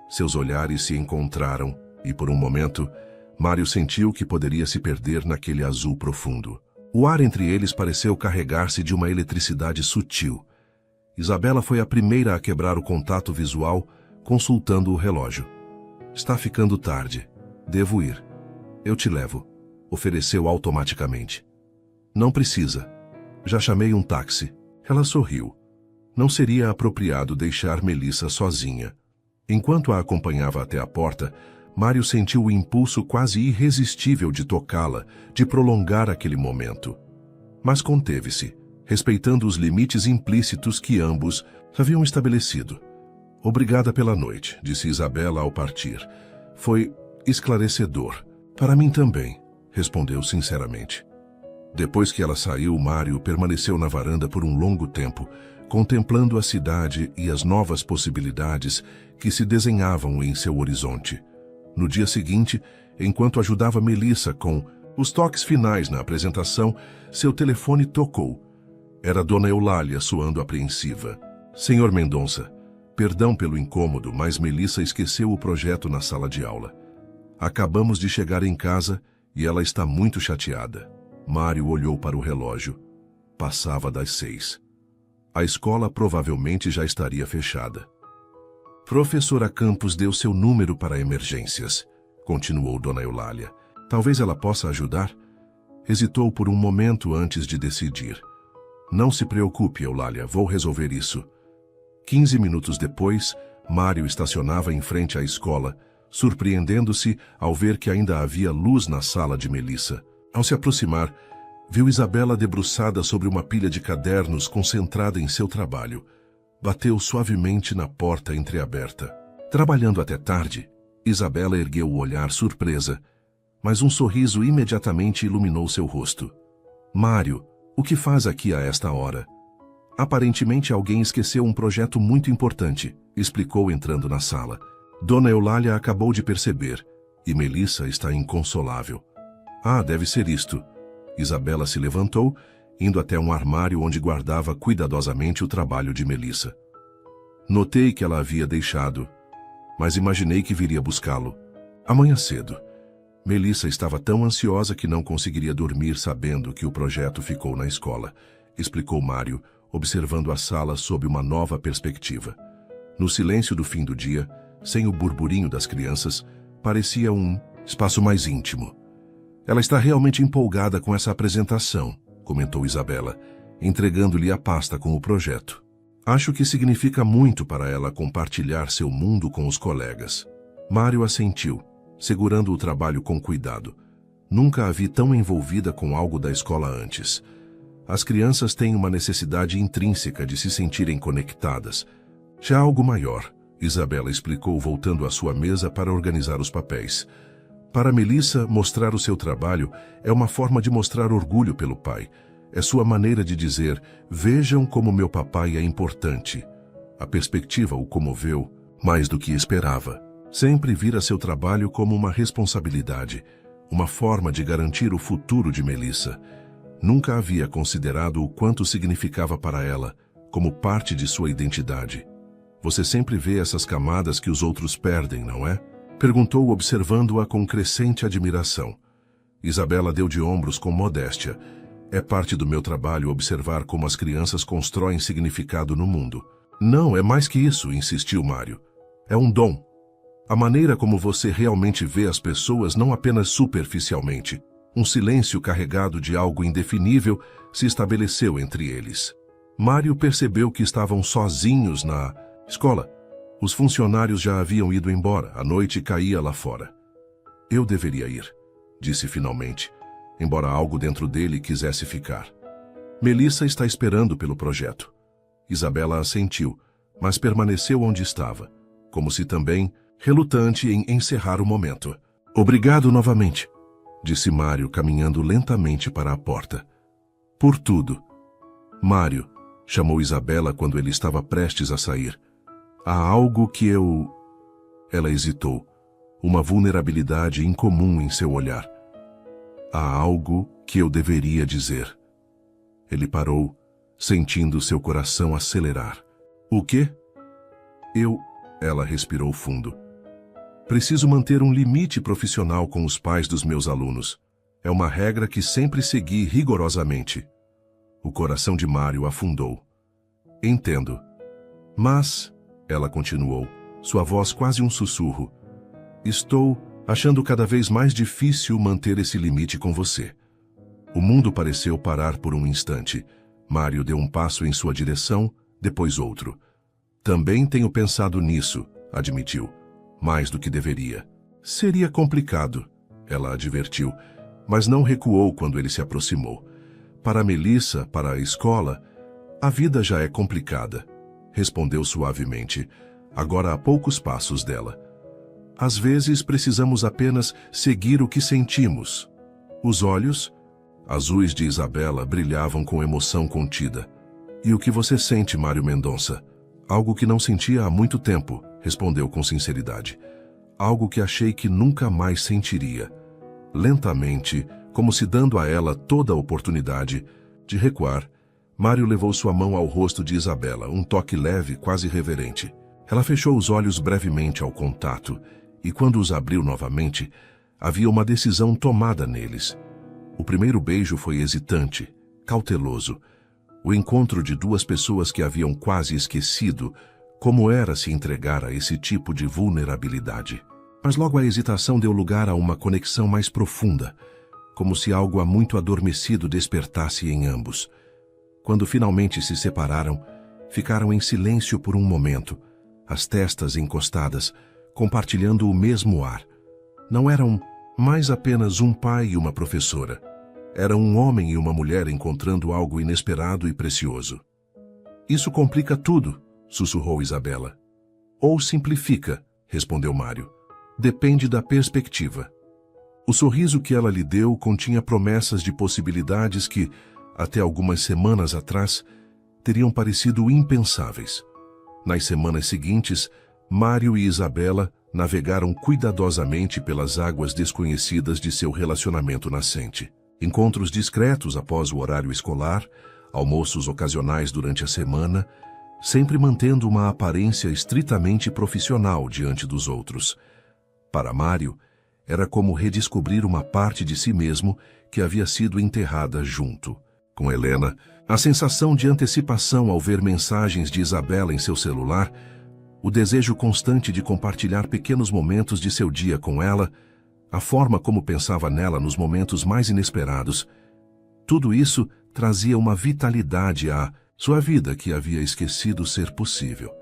Seus olhares se encontraram e, por um momento, Mário sentiu que poderia se perder naquele azul profundo. O ar entre eles pareceu carregar-se de uma eletricidade sutil. Isabela foi a primeira a quebrar o contato visual, consultando o relógio. Está ficando tarde. Devo ir. Eu te levo, ofereceu automaticamente. Não precisa. Já chamei um táxi. Ela sorriu. Não seria apropriado deixar Melissa sozinha. Enquanto a acompanhava até a porta, Mário sentiu o impulso quase irresistível de tocá-la, de prolongar aquele momento. Mas conteve-se, respeitando os limites implícitos que ambos haviam estabelecido. Obrigada pela noite, disse Isabela ao partir. Foi esclarecedor. Para mim também, respondeu sinceramente. Depois que ela saiu, Mário permaneceu na varanda por um longo tempo, contemplando a cidade e as novas possibilidades que se desenhavam em seu horizonte. No dia seguinte, enquanto ajudava Melissa com os toques finais na apresentação, seu telefone tocou. Era Dona Eulália soando apreensiva. Senhor Mendonça, perdão pelo incômodo, mas Melissa esqueceu o projeto na sala de aula. Acabamos de chegar em casa e ela está muito chateada. Mário olhou para o relógio. Passava das 6. A escola provavelmente já estaria fechada. Professora Campos deu seu número para emergências, continuou Dona Eulália. Talvez ela possa ajudar? Hesitou por um momento antes de decidir. Não se preocupe, Eulália, vou resolver isso. 15 minutos depois, Mário estacionava em frente à escola, surpreendendo-se ao ver que ainda havia luz na sala de Melissa. Ao se aproximar, viu Isabela debruçada sobre uma pilha de cadernos concentrada em seu trabalho. Bateu suavemente na porta entreaberta. Trabalhando até tarde, Isabela ergueu o olhar surpresa, mas um sorriso imediatamente iluminou seu rosto. Mário, o que faz aqui a esta hora? Aparentemente alguém esqueceu um projeto muito importante, explicou entrando na sala. Dona Eulália acabou de perceber, e Melissa está inconsolável. Ah, deve ser isto. Isabela se levantou, indo até um armário onde guardava cuidadosamente o trabalho de Melissa. Notei que ela havia deixado, mas imaginei que viria buscá-lo. Amanhã cedo. Melissa estava tão ansiosa que não conseguiria dormir sabendo que o projeto ficou na escola, explicou Mário, observando a sala sob uma nova perspectiva. No silêncio do fim do dia, sem o burburinho das crianças, parecia um espaço mais íntimo. Ela está realmente empolgada com essa apresentação, comentou Isabela, entregando-lhe a pasta com o projeto. Acho que significa muito para ela compartilhar seu mundo com os colegas. Mário assentiu, segurando o trabalho com cuidado. Nunca a vi tão envolvida com algo da escola antes. As crianças têm uma necessidade intrínseca de se sentirem conectadas. Já algo maior, Isabela explicou voltando à sua mesa para organizar os papéis. Para Melissa, mostrar o seu trabalho é uma forma de mostrar orgulho pelo pai. É sua maneira de dizer, vejam como meu papai é importante. A perspectiva o comoveu mais do que esperava. Sempre vira seu trabalho como uma responsabilidade, uma forma de garantir o futuro de Melissa. Nunca havia considerado o quanto significava para ela, como parte de sua identidade. Você sempre vê essas camadas que os outros perdem, não é? Perguntou observando-a com crescente admiração. Isabela deu de ombros com modéstia. É parte do meu trabalho observar como as crianças constroem significado no mundo. Não, é mais que isso, insistiu Mário. É um dom. A maneira como você realmente vê as pessoas não apenas superficialmente. Um silêncio carregado de algo indefinível se estabeleceu entre eles. Mário percebeu que estavam sozinhos na Escola. Os funcionários já haviam ido embora, a noite caía lá fora. Eu deveria ir, disse finalmente, embora algo dentro dele quisesse ficar. Melissa está esperando pelo projeto. Isabela assentiu, mas permaneceu onde estava, como se também relutante em encerrar o momento. Obrigado novamente, disse Mário, caminhando lentamente para a porta. Por tudo. Mário, chamou Isabela quando ele estava prestes a sair. Há algo que eu... Ela hesitou, uma vulnerabilidade incomum em seu olhar. Há algo que eu deveria dizer. Ele parou, sentindo seu coração acelerar. O quê? Ela respirou fundo. Preciso manter um limite profissional com os pais dos meus alunos. É uma regra que sempre segui rigorosamente. O coração de Mário afundou. Entendo. Mas, ela continuou, sua voz quase um sussurro, estou achando cada vez mais difícil manter esse limite com você. O mundo pareceu parar por um instante. Mário deu um passo em sua direção, depois outro. Também tenho pensado nisso, admitiu. Mais do que deveria. Seria complicado, ela advertiu, mas não recuou quando ele se aproximou. Para Melissa, para a escola, a vida já é complicada, respondeu suavemente, agora a poucos passos dela. Às vezes precisamos apenas seguir o que sentimos. Os olhos, azuis de Isabela, brilhavam com emoção contida. E o que você sente, Mário Mendonça? Algo que não sentia há muito tempo, respondeu com sinceridade. Algo que achei que nunca mais sentiria. Lentamente, como se dando a ela toda a oportunidade de recuar, Mário levou sua mão ao rosto de Isabela, um toque leve, quase reverente. Ela fechou os olhos brevemente ao contato, e quando os abriu novamente, havia uma decisão tomada neles. O primeiro beijo foi hesitante, cauteloso. O encontro de duas pessoas que haviam quase esquecido como era se entregar a esse tipo de vulnerabilidade. Mas logo a hesitação deu lugar a uma conexão mais profunda, como se algo há muito adormecido despertasse em ambos. Quando finalmente se separaram, ficaram em silêncio por um momento, as testas encostadas, compartilhando o mesmo ar. Não eram mais apenas um pai e uma professora. Eram um homem e uma mulher encontrando algo inesperado e precioso. Isso complica tudo, sussurrou Isabela. Ou simplifica, respondeu Mário. Depende da perspectiva. O sorriso que ela lhe deu continha promessas de possibilidades que, até algumas semanas atrás, teriam parecido impensáveis. Nas semanas seguintes, Mário e Isabela navegaram cuidadosamente pelas águas desconhecidas de seu relacionamento nascente. Encontros discretos após o horário escolar, almoços ocasionais durante a semana, sempre mantendo uma aparência estritamente profissional diante dos outros. Para Mário, era como redescobrir uma parte de si mesmo que havia sido enterrada junto. Com Helena, a sensação de antecipação ao ver mensagens de Isabela em seu celular, o desejo constante de compartilhar pequenos momentos de seu dia com ela, a forma como pensava nela nos momentos mais inesperados, tudo isso trazia uma vitalidade à sua vida que havia esquecido ser possível.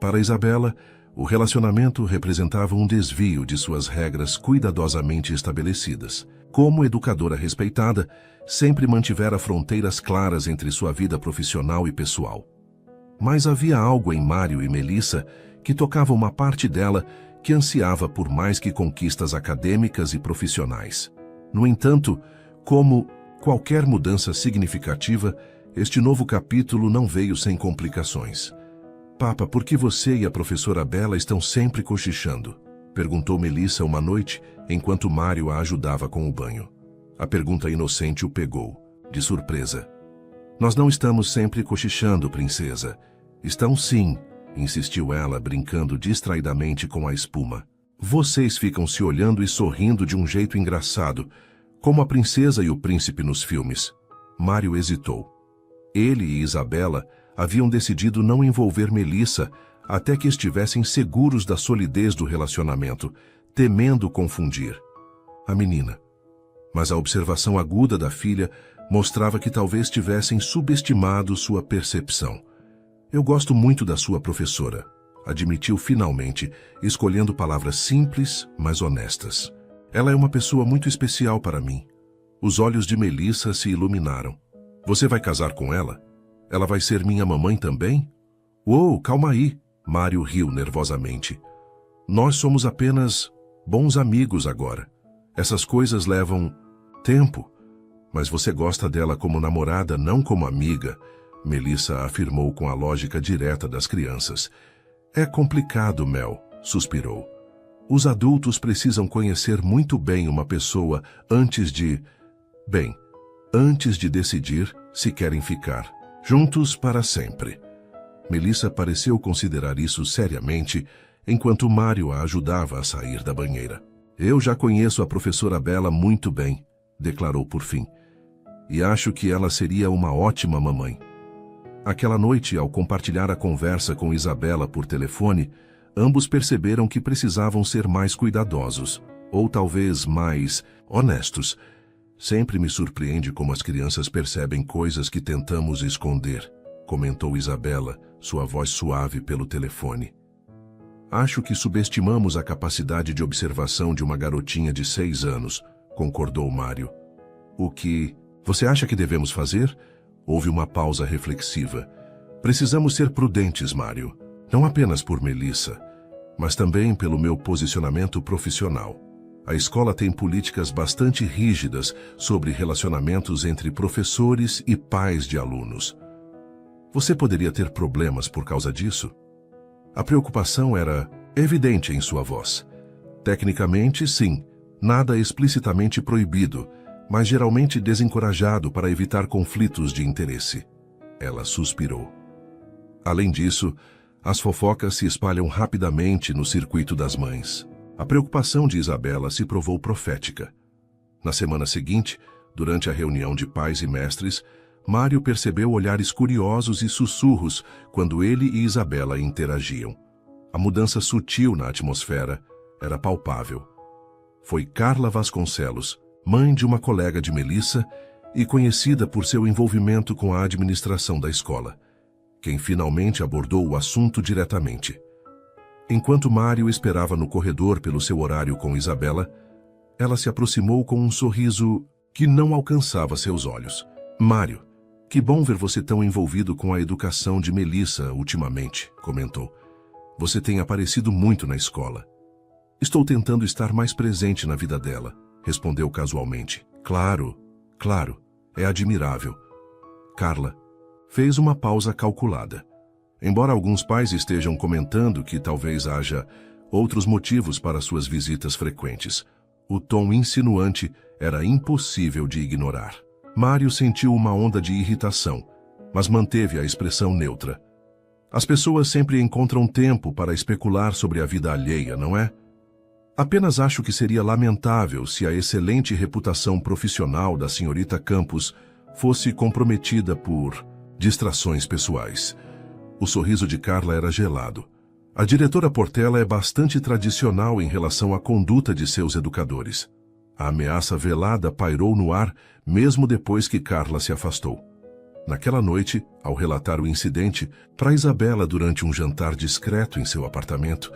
Para Isabela, o relacionamento representava um desvio de suas regras cuidadosamente estabelecidas. Como educadora respeitada, sempre mantivera fronteiras claras entre sua vida profissional e pessoal. Mas havia algo em Mário e Melissa que tocava uma parte dela que ansiava por mais que conquistas acadêmicas e profissionais. No entanto, como qualquer mudança significativa, este novo capítulo não veio sem complicações. Papa, por que você e a professora Bela estão sempre cochichando? Perguntou Melissa uma noite, enquanto Mário a ajudava com o banho. A pergunta inocente o pegou, de surpresa. Nós não estamos sempre cochichando, princesa. Estão sim, insistiu ela, brincando distraidamente com a espuma. Vocês ficam se olhando e sorrindo de um jeito engraçado, como a princesa e o príncipe nos filmes. Mário hesitou. Ele e Isabela haviam decidido não envolver Melissa até que estivessem seguros da solidez do relacionamento, temendo confundir a menina. Mas a observação aguda da filha mostrava que talvez tivessem subestimado sua percepção. Eu gosto muito da sua professora, admitiu finalmente, escolhendo palavras simples, mas honestas. Ela é uma pessoa muito especial para mim. Os olhos de Melissa se iluminaram. Você vai casar com ela? Ela vai ser minha mamãe também? Uou, calma aí, Mário riu nervosamente. Nós somos apenas bons amigos agora. Essas coisas levam tempo. Mas você gosta dela como namorada, não como amiga, Melissa afirmou com a lógica direta das crianças. É complicado, Mel, suspirou. Os adultos precisam conhecer muito bem uma pessoa antes de decidir se querem ficar juntos para sempre. Melissa pareceu considerar isso seriamente, enquanto Mário a ajudava a sair da banheira. Eu já conheço a professora Bela muito bem, declarou por fim, e acho que ela seria uma ótima mamãe. Aquela noite, ao compartilhar a conversa com Isabela por telefone, ambos perceberam que precisavam ser mais cuidadosos, ou talvez mais honestos. Sempre me surpreende como as crianças percebem coisas que tentamos esconder, comentou Isabela, sua voz suave pelo telefone. Acho que subestimamos a capacidade de observação de uma garotinha de 6 anos, concordou Mário. O que você acha que devemos fazer? Houve uma pausa reflexiva. Precisamos ser prudentes, Mário, não apenas por Melissa, mas também pelo meu posicionamento profissional. A escola tem políticas bastante rígidas sobre relacionamentos entre professores e pais de alunos. Você poderia ter problemas por causa disso? A preocupação era evidente em sua voz. Tecnicamente, sim, nada explicitamente proibido, mas geralmente desencorajado para evitar conflitos de interesse. Ela suspirou. Além disso, as fofocas se espalham rapidamente no circuito das mães. A preocupação de Isabela se provou profética. Na semana seguinte, durante a reunião de pais e mestres, Mário percebeu olhares curiosos e sussurros quando ele e Isabela interagiam. A mudança sutil na atmosfera era palpável. Foi Carla Vasconcelos, mãe de uma colega de Melissa e conhecida por seu envolvimento com a administração da escola, quem finalmente abordou o assunto diretamente. Enquanto Mário esperava no corredor pelo seu horário com Isabela, ela se aproximou com um sorriso que não alcançava seus olhos. Mário, que bom ver você tão envolvido com a educação de Melissa ultimamente, comentou. Você tem aparecido muito na escola. Estou tentando estar mais presente na vida dela, respondeu casualmente. Claro, é admirável. Carla fez uma pausa calculada. Embora alguns pais estejam comentando que talvez haja outros motivos para suas visitas frequentes, o tom insinuante era impossível de ignorar. Mário sentiu uma onda de irritação, mas manteve a expressão neutra. As pessoas sempre encontram tempo para especular sobre a vida alheia, não é? Apenas acho que seria lamentável se a excelente reputação profissional da senhorita Campos fosse comprometida por distrações pessoais. O sorriso de Carla era gelado. A diretora Portela é bastante tradicional em relação à conduta de seus educadores. A ameaça velada pairou no ar mesmo depois que Carla se afastou. Naquela noite, ao relatar o incidente para Isabela durante um jantar discreto em seu apartamento,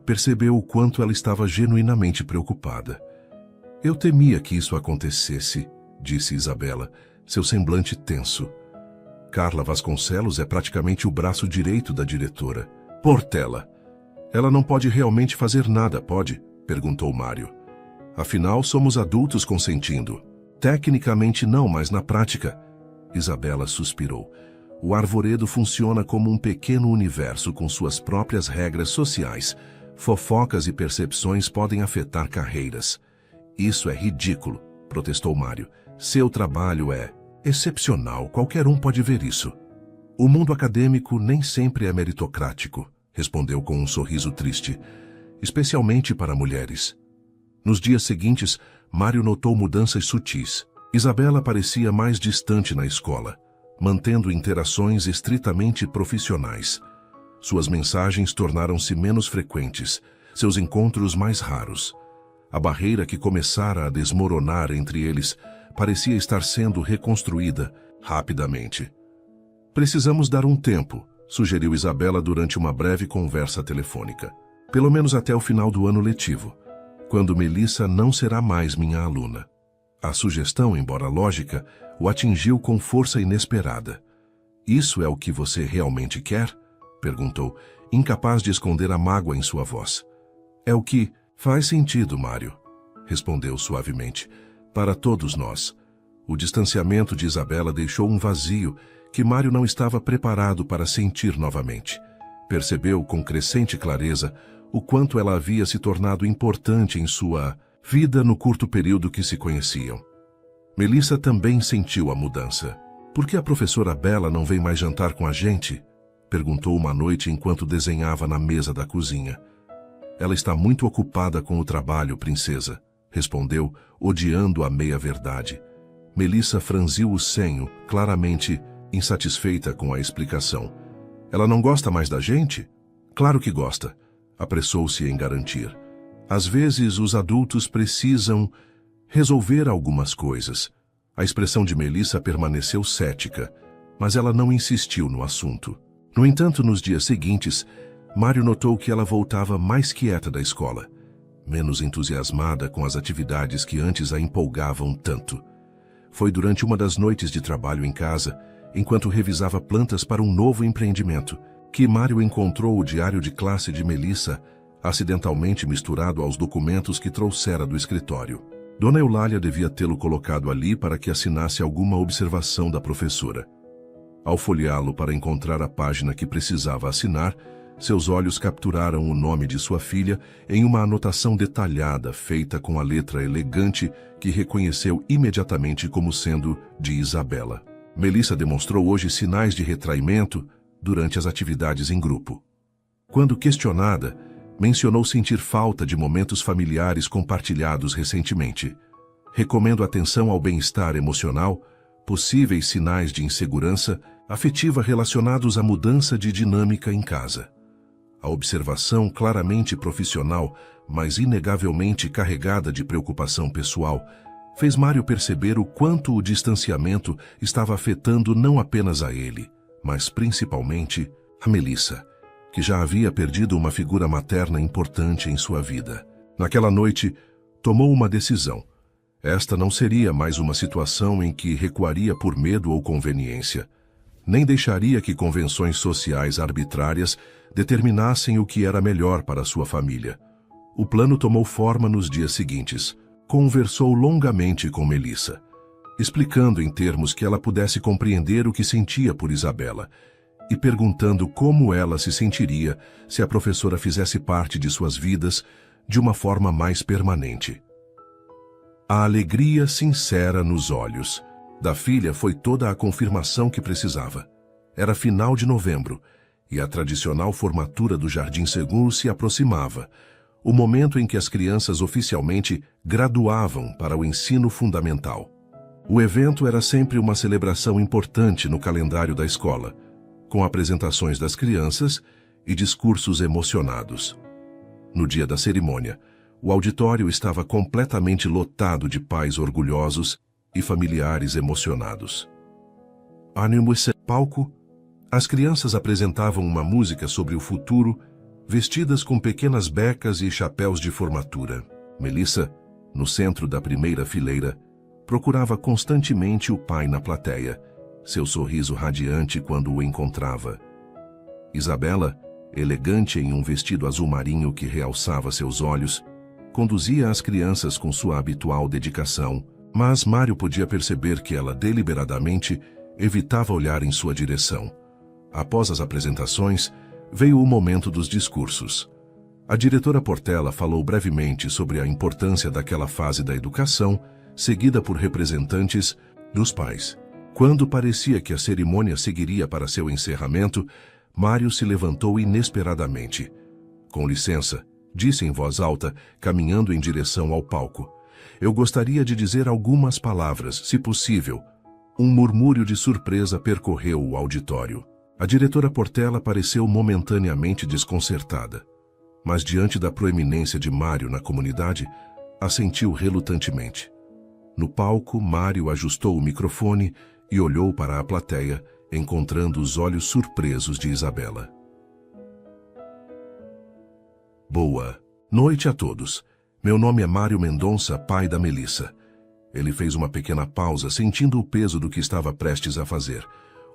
percebeu o quanto ela estava genuinamente preocupada. Eu temia que isso acontecesse, disse Isabela, seu semblante tenso. Carla Vasconcelos é praticamente o braço direito da diretora. Portela. Ela não pode realmente fazer nada, pode? Perguntou Mário. Afinal, somos adultos consentindo. Tecnicamente não, mas na prática. Isabela suspirou. O arvoredo funciona como um pequeno universo com suas próprias regras sociais. Fofocas e percepções podem afetar carreiras. Isso é ridículo, protestou Mário. Seu trabalho é excepcional, qualquer um pode ver isso. O mundo acadêmico nem sempre é meritocrático, respondeu com um sorriso triste, especialmente para mulheres. Nos dias seguintes, Mário notou mudanças sutis. Isabela parecia mais distante na escola, mantendo interações estritamente profissionais. Suas mensagens tornaram-se menos frequentes, seus encontros mais raros. A barreira que começara a desmoronar entre eles parecia estar sendo reconstruída rapidamente. Precisamos dar um tempo, sugeriu Isabela durante uma breve conversa telefônica. Pelo menos até o final do ano letivo, quando Melissa não será mais minha aluna. A sugestão, embora lógica, o atingiu com força inesperada. Isso é o que você realmente quer? Perguntou, incapaz de esconder a mágoa em sua voz. É o que faz sentido, Mário, respondeu suavemente. Para todos nós. O distanciamento de Isabela deixou um vazio que Mário não estava preparado para sentir novamente. Percebeu com crescente clareza o quanto ela havia se tornado importante em sua vida no curto período que se conheciam. Melissa também sentiu a mudança. Por que a professora Bela não vem mais jantar com a gente? Perguntou uma noite enquanto desenhava na mesa da cozinha. Ela está muito ocupada com o trabalho, princesa, respondeu, odiando a meia-verdade. Melissa franziu o senho, claramente insatisfeita com a explicação. Ela não gosta mais da gente? Claro que gosta, apressou-se em garantir. Às vezes os adultos precisam resolver algumas coisas. A expressão de Melissa permaneceu cética, mas ela não insistiu no assunto. No entanto, nos dias seguintes, Mário notou que ela voltava mais quieta da escola, menos entusiasmada com as atividades que antes a empolgavam tanto. Foi durante uma das noites de trabalho em casa, enquanto revisava plantas para um novo empreendimento, que Mário encontrou o diário de classe de Melissa, acidentalmente misturado aos documentos que trouxera do escritório. Dona Eulália devia tê-lo colocado ali para que assinasse alguma observação da professora. Ao folheá-lo para encontrar a página que precisava assinar, seus olhos capturaram o nome de sua filha em uma anotação detalhada feita com a letra elegante que reconheceu imediatamente como sendo de Isabela. Melissa demonstrou hoje sinais de retraimento durante as atividades em grupo. Quando questionada, mencionou sentir falta de momentos familiares compartilhados recentemente. Recomendo atenção ao bem-estar emocional, possíveis sinais de insegurança afetiva relacionados à mudança de dinâmica em casa. A observação claramente profissional, mas inegavelmente carregada de preocupação pessoal, fez Mário perceber o quanto o distanciamento estava afetando não apenas a ele, mas principalmente a Melissa, que já havia perdido uma figura materna importante em sua vida. Naquela noite, tomou uma decisão. Esta não seria mais uma situação em que recuaria por medo ou conveniência, nem deixaria que convenções sociais arbitrárias determinassem o que era melhor para sua família. O plano tomou forma nos dias seguintes. Conversou longamente com Melissa, explicando em termos que ela pudesse compreender o que sentia por Isabela, e perguntando como ela se sentiria se a professora fizesse parte de suas vidas de uma forma mais permanente. A alegria sincera nos olhos da filha foi toda a confirmação que precisava. Era final de novembro, e a tradicional formatura do Jardim Seguro se aproximava, o momento em que as crianças oficialmente graduavam para o ensino fundamental. O evento era sempre uma celebração importante no calendário da escola, com apresentações das crianças e discursos emocionados. No dia da cerimônia, o auditório estava completamente lotado de pais orgulhosos e familiares emocionados. No palco, as crianças apresentavam uma música sobre o futuro, vestidas com pequenas becas e chapéus de formatura. Melissa, no centro da primeira fileira, procurava constantemente o pai na plateia, seu sorriso radiante quando o encontrava. Isabela, elegante em um vestido azul marinho que realçava seus olhos, conduzia as crianças com sua habitual dedicação, mas Mário podia perceber que ela deliberadamente evitava olhar em sua direção. Após as apresentações, veio o momento dos discursos. A diretora Portela falou brevemente sobre a importância daquela fase da educação, seguida por representantes dos pais. Quando parecia que a cerimônia seguiria para seu encerramento, Mário se levantou inesperadamente. Com licença, disse em voz alta, caminhando em direção ao palco. Eu gostaria de dizer algumas palavras, se possível. Um murmúrio de surpresa percorreu o auditório. A diretora Portela pareceu momentaneamente desconcertada, mas diante da proeminência de Mário na comunidade, assentiu relutantemente. No palco, Mário ajustou o microfone e olhou para a plateia, encontrando os olhos surpresos de Isabela. Boa noite a todos. Meu nome é Mário Mendonça, pai da Melissa. Ele fez uma pequena pausa, sentindo o peso do que estava prestes a fazer.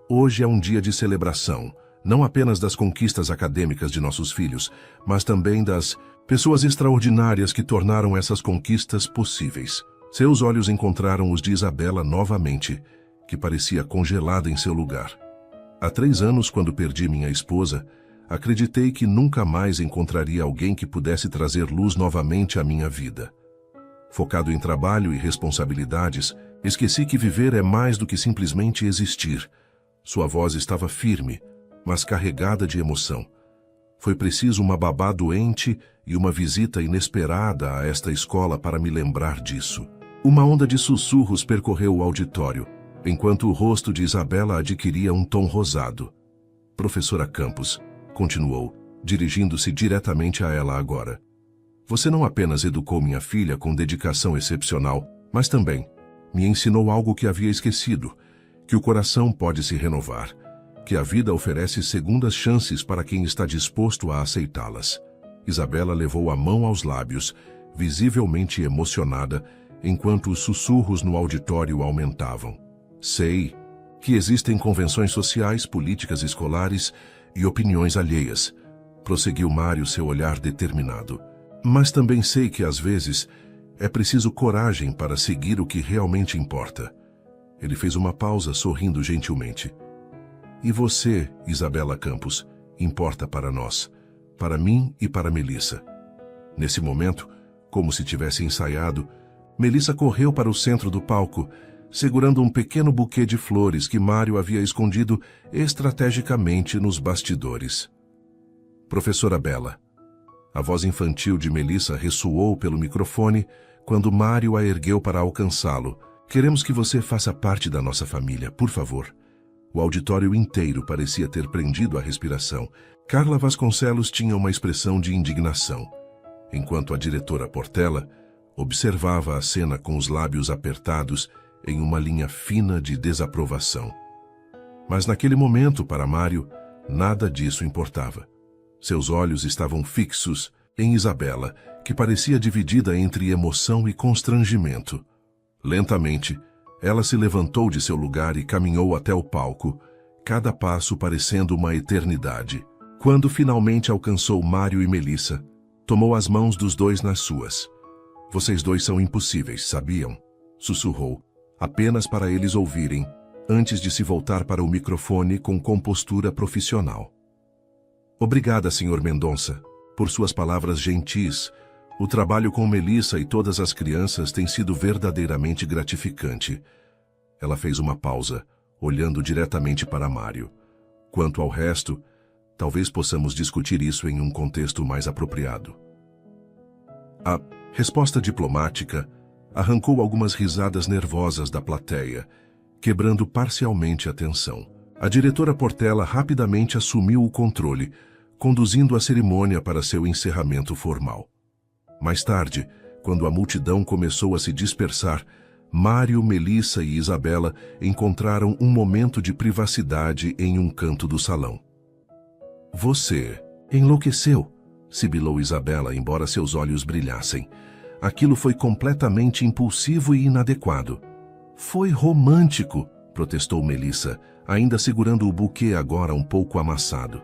Hoje é um dia de celebração, não apenas das conquistas acadêmicas de nossos filhos, mas também das pessoas extraordinárias que tornaram essas conquistas possíveis. Seus olhos encontraram os de Isabela novamente, que parecia congelada em seu lugar. Há 3 anos, quando perdi minha esposa, acreditei que nunca mais encontraria alguém que pudesse trazer luz novamente à minha vida. Focado em trabalho e responsabilidades, esqueci que viver é mais do que simplesmente existir. Sua voz estava firme, mas carregada de emoção. Foi preciso uma babá doente e uma visita inesperada a esta escola para me lembrar disso. Uma onda de sussurros percorreu o auditório, enquanto o rosto de Isabela adquiria um tom rosado. Professora Campos, continuou, dirigindo-se diretamente a ela agora. Você não apenas educou minha filha com dedicação excepcional, mas também me ensinou algo que havia esquecido, que o coração pode se renovar, que a vida oferece segundas chances para quem está disposto a aceitá-las. Isabela levou a mão aos lábios, visivelmente emocionada, enquanto os sussurros no auditório aumentavam. Sei que existem convenções sociais, políticas escolares e opiniões alheias, prosseguiu Mário, seu olhar determinado. Mas também sei que, às vezes, é preciso coragem para seguir o que realmente importa. Ele fez uma pausa, sorrindo gentilmente. E você, Isabela Campos, importa para nós, para mim e para Melissa. Nesse momento, como se tivesse ensaiado, Melissa correu para o centro do palco, segurando um pequeno buquê de flores que Mário havia escondido estrategicamente nos bastidores. Professora Bela. A voz infantil de Melissa ressoou pelo microfone quando Mário a ergueu para alcançá-lo. Queremos que você faça parte da nossa família, por favor. O auditório inteiro parecia ter prendido a respiração. Carla Vasconcelos tinha uma expressão de indignação, enquanto a diretora Portela observava a cena com os lábios apertados em uma linha fina de desaprovação. Mas naquele momento, para Mário, nada disso importava. Seus olhos estavam fixos em Isabela, que parecia dividida entre emoção e constrangimento. Lentamente, ela se levantou de seu lugar e caminhou até o palco, cada passo parecendo uma eternidade. Quando finalmente alcançou Mário e Melissa, tomou as mãos dos dois nas suas. Vocês dois são impossíveis, sabiam? Sussurrou, apenas para eles ouvirem, antes de se voltar para o microfone com compostura profissional. Obrigada, Sr. Mendonça, por suas palavras gentis. O trabalho com Melissa e todas as crianças tem sido verdadeiramente gratificante. Ela fez uma pausa, olhando diretamente para Mário. Quanto ao resto, talvez possamos discutir isso em um contexto mais apropriado. A resposta diplomática arrancou algumas risadas nervosas da plateia, quebrando parcialmente a tensão. A diretora Portela rapidamente assumiu o controle, conduzindo a cerimônia para seu encerramento formal. Mais tarde, quando a multidão começou a se dispersar, Mário, Melissa e Isabela encontraram um momento de privacidade em um canto do salão. Você enlouqueceu, sibilou Isabela, embora seus olhos brilhassem. Aquilo foi completamente impulsivo e inadequado. Foi romântico, protestou Melissa, ainda segurando o buquê agora um pouco amassado.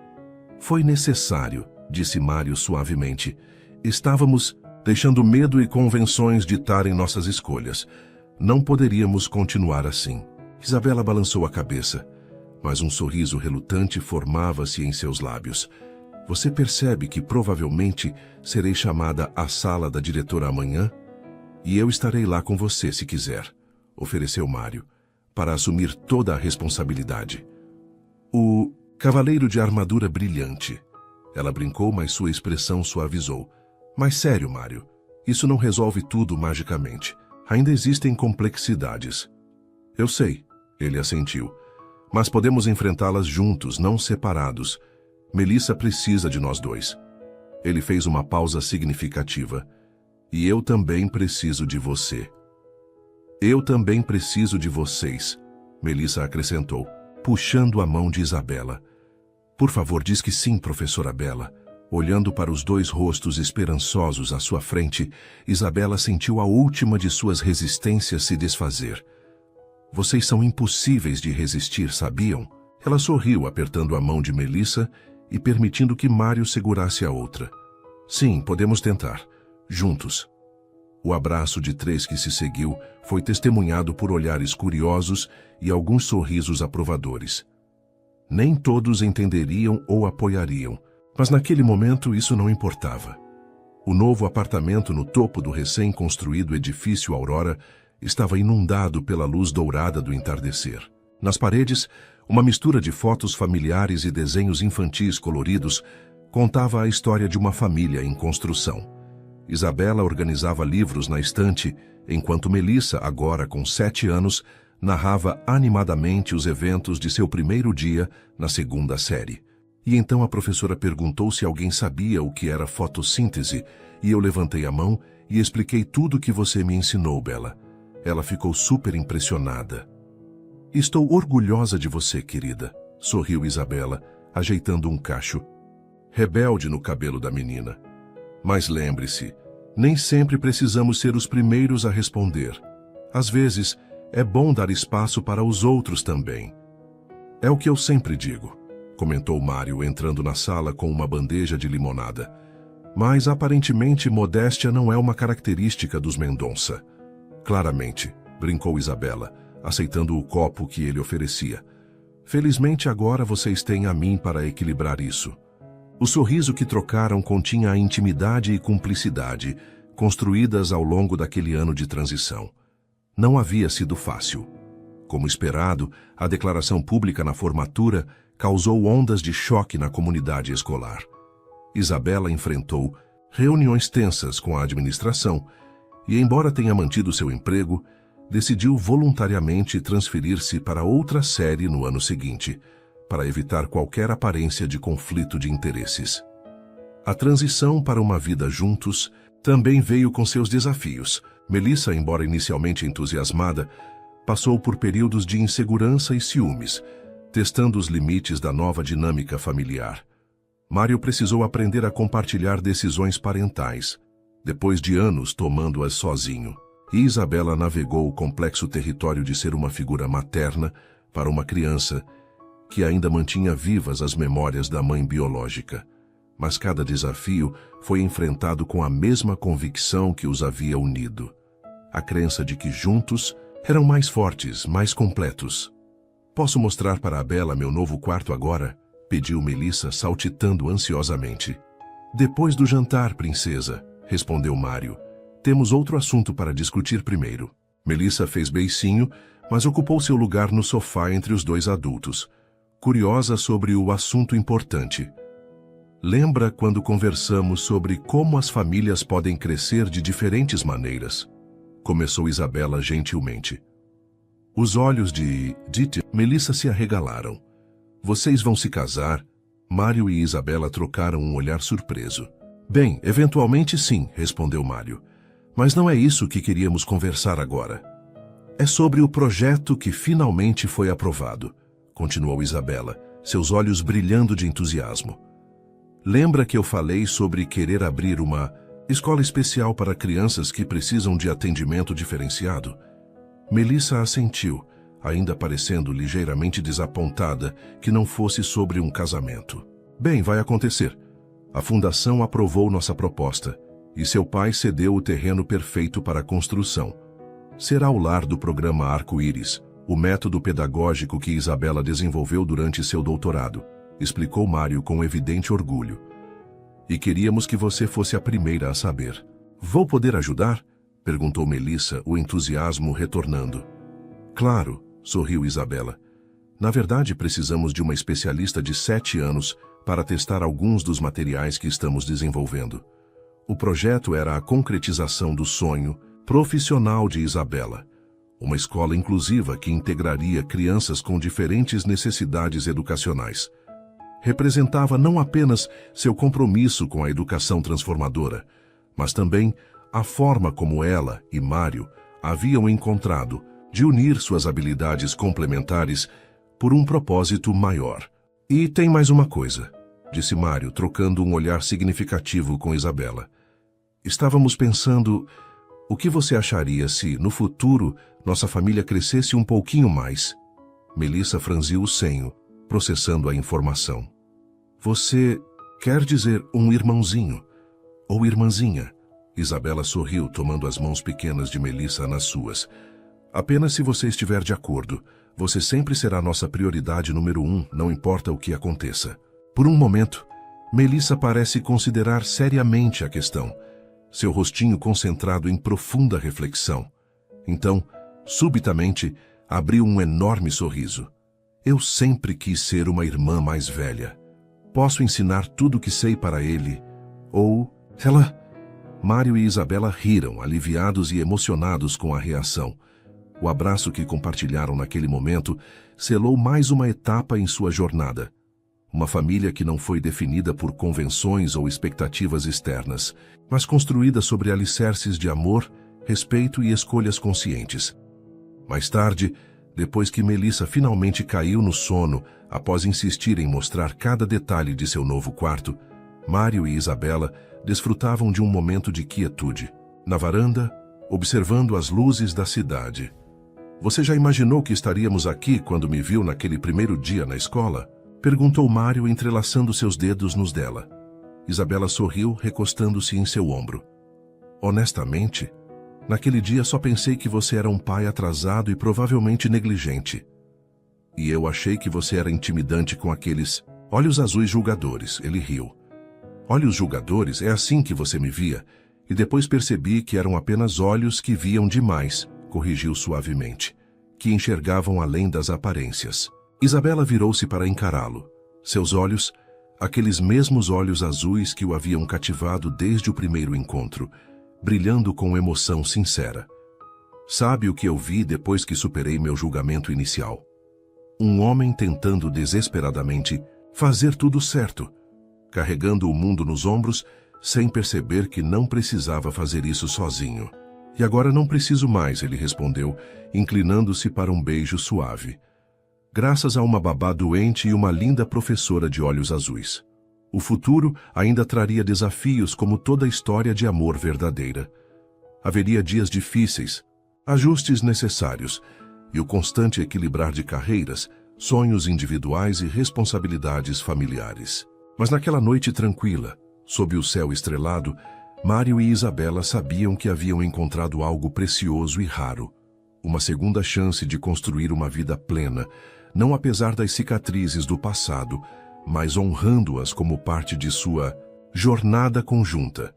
Foi necessário, disse Mário suavemente. Estávamos deixando medo e convenções ditarem nossas escolhas. Não poderíamos continuar assim. Isabela balançou a cabeça, mas um sorriso relutante formava-se em seus lábios. Você percebe que provavelmente serei chamada à sala da diretora amanhã? E eu estarei lá com você se quiser, ofereceu Mário, para assumir toda a responsabilidade. O cavaleiro de armadura brilhante. Ela brincou, mas sua expressão suavizou. Mas sério, Mário, isso não resolve tudo magicamente. Ainda existem complexidades. Eu sei, ele assentiu. Mas podemos enfrentá-las juntos, não separados. Melissa precisa de nós dois. Ele fez uma pausa significativa. E eu também preciso de você. Eu também preciso de vocês, Melissa acrescentou. puxando a mão de Isabela. Por favor, diz que sim, professora Bela. Olhando para os dois rostos esperançosos à sua frente, Isabela sentiu a última de suas resistências se desfazer. Vocês são impossíveis de resistir, sabiam? Ela sorriu, apertando a mão de Melissa e permitindo que Mário segurasse a outra. Sim, podemos tentar. Juntos. O abraço de três que se seguiu foi testemunhado por olhares curiosos e alguns sorrisos aprovadores. Nem todos entenderiam ou apoiariam, mas naquele momento isso não importava. O novo apartamento no topo do recém-construído edifício Aurora estava inundado pela luz dourada do entardecer. Nas paredes, uma mistura de fotos familiares e desenhos infantis coloridos contava a história de uma família em construção. Isabela organizava livros na estante, enquanto Melissa, agora com 7 anos, narrava animadamente os eventos de seu primeiro dia na 2ª série. E então a professora perguntou se alguém sabia o que era fotossíntese, e eu levantei a mão e expliquei tudo o que você me ensinou, Bela. Ela ficou super impressionada. Estou orgulhosa de você, querida, sorriu Isabela, ajeitando um cacho rebelde no cabelo da menina. Mas lembre-se, nem sempre precisamos ser os primeiros a responder. Às vezes, é bom dar espaço para os outros também. É o que eu sempre digo, comentou Mário entrando na sala com uma bandeja de limonada. Mas aparentemente modéstia não é uma característica dos Mendonça. Claramente, brincou Isabela, aceitando o copo que ele oferecia. Felizmente agora vocês têm a mim para equilibrar isso. O sorriso que trocaram continha a intimidade e cumplicidade, construídas ao longo daquele ano de transição. Não havia sido fácil. Como esperado, a declaração pública na formatura causou ondas de choque na comunidade escolar. Isabela enfrentou reuniões tensas com a administração e, embora tenha mantido seu emprego, decidiu voluntariamente transferir-se para outra série no ano seguinte, para evitar qualquer aparência de conflito de interesses. A transição para uma vida juntos também veio com seus desafios. Melissa, embora inicialmente entusiasmada, passou por períodos de insegurança e ciúmes, testando os limites da nova dinâmica familiar. Mário precisou aprender a compartilhar decisões parentais, depois de anos tomando-as sozinho. E Isabela navegou o complexo território de ser uma figura materna para uma criança que ainda mantinha vivas as memórias da mãe biológica. Mas cada desafio foi enfrentado com a mesma convicção que os havia unido. A crença de que juntos eram mais fortes, mais completos. Posso mostrar para a Bela meu novo quarto agora? Pediu Melissa, saltitando ansiosamente. Depois do jantar, princesa, respondeu Mário. Temos outro assunto para discutir primeiro. Melissa fez beicinho, mas ocupou seu lugar no sofá entre os dois adultos, curiosa sobre o assunto importante. Lembra quando conversamos sobre como as famílias podem crescer de diferentes maneiras? Começou Isabela gentilmente. Os olhos de Melissa se arregalaram. Vocês vão se casar? Mário e Isabela trocaram um olhar surpreso. Bem, eventualmente sim, respondeu Mário. Mas não é isso que queríamos conversar agora. É sobre o projeto que finalmente foi aprovado, continuou Isabela, seus olhos brilhando de entusiasmo. Lembra que eu falei sobre querer abrir uma escola especial para crianças que precisam de atendimento diferenciado? Melissa assentiu, ainda parecendo ligeiramente desapontada que não fosse sobre um casamento. Bem, vai acontecer. A fundação aprovou nossa proposta e seu pai cedeu o terreno perfeito para a construção. Será o lar do programa Arco-Íris, o método pedagógico que Isabela desenvolveu durante seu doutorado, explicou Mário com evidente orgulho. E queríamos que você fosse a primeira a saber. Vou poder ajudar? Perguntou Melissa, o entusiasmo retornando. Claro, sorriu Isabela. Na verdade, precisamos de uma especialista de 7 anos para testar alguns dos materiais que estamos desenvolvendo. O projeto era a concretização do sonho profissional de Isabela, uma escola inclusiva que integraria crianças com diferentes necessidades educacionais. Representava não apenas seu compromisso com a educação transformadora, mas também a forma como ela e Mário haviam encontrado de unir suas habilidades complementares por um propósito maior. E tem mais uma coisa, disse Mário, trocando um olhar significativo com Isabela. Estávamos pensando, o que você acharia se, no futuro, nossa família crescesse um pouquinho mais? Melissa franziu o senho, processando a informação. Você quer dizer um irmãozinho? Ou irmãzinha? Isabela sorriu, tomando as mãos pequenas de Melissa nas suas. Apenas se você estiver de acordo. Você sempre será nossa prioridade número 1, não importa o que aconteça. Por um momento, Melissa parece considerar seriamente a questão, seu rostinho concentrado em profunda reflexão. Então, subitamente, abriu um enorme sorriso. Eu sempre quis ser uma irmã mais velha. Posso ensinar tudo o que sei para ele. Ou, ela... Mário e Isabela riram, aliviados e emocionados com a reação. O abraço que compartilharam naquele momento selou mais uma etapa em sua jornada. Uma família que não foi definida por convenções ou expectativas externas, mas construída sobre alicerces de amor, respeito e escolhas conscientes. Mais tarde, depois que Melissa finalmente caiu no sono após insistir em mostrar cada detalhe de seu novo quarto, Mário e Isabela desfrutavam de um momento de quietude, na varanda, observando as luzes da cidade. Você já imaginou que estaríamos aqui quando me viu naquele primeiro dia na escola? Perguntou Mário, entrelaçando seus dedos nos dela. Isabela sorriu, recostando-se em seu ombro. Honestamente, naquele dia só pensei que você era um pai atrasado e provavelmente negligente. E eu achei que você era intimidante com aqueles olhos azuis julgadores. Ele riu. Olhos julgadores, é assim que você me via, e depois percebi que eram apenas olhos que viam demais, corrigiu suavemente, que enxergavam além das aparências. Isabela virou-se para encará-lo. Seus olhos, aqueles mesmos olhos azuis que o haviam cativado desde o primeiro encontro, brilhando com emoção sincera. Sabe o que eu vi depois que superei meu julgamento inicial? Um homem tentando desesperadamente fazer tudo certo, carregando o mundo nos ombros, sem perceber que não precisava fazer isso sozinho. E agora não preciso mais, ele respondeu, inclinando-se para um beijo suave. Graças a uma babá doente e uma linda professora de olhos azuis. O futuro ainda traria desafios como toda história de amor verdadeira. Haveria dias difíceis, ajustes necessários e o constante equilibrar de carreiras, sonhos individuais e responsabilidades familiares. Mas naquela noite tranquila, sob o céu estrelado, Mário e Isabela sabiam que haviam encontrado algo precioso e raro. Uma segunda chance de construir uma vida plena, não apesar das cicatrizes do passado, mas honrando-as como parte de sua jornada conjunta.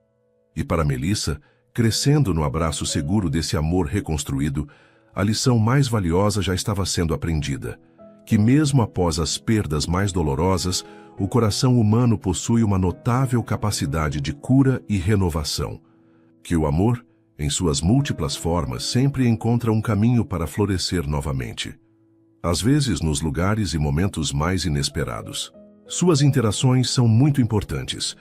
E para Melissa, crescendo no abraço seguro desse amor reconstruído, a lição mais valiosa já estava sendo aprendida, que mesmo após as perdas mais dolorosas, o coração humano possui uma notável capacidade de cura e renovação. Que o amor, em suas múltiplas formas, sempre encontra um caminho para florescer novamente. Às vezes nos lugares e momentos mais inesperados. Suas interações são muito importantes.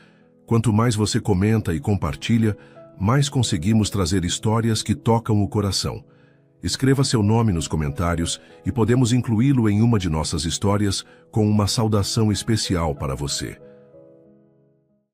Quanto mais você comenta e compartilha, mais conseguimos trazer histórias que tocam o coração. Escreva seu nome nos comentários e podemos incluí-lo em uma de nossas histórias com uma saudação especial para você.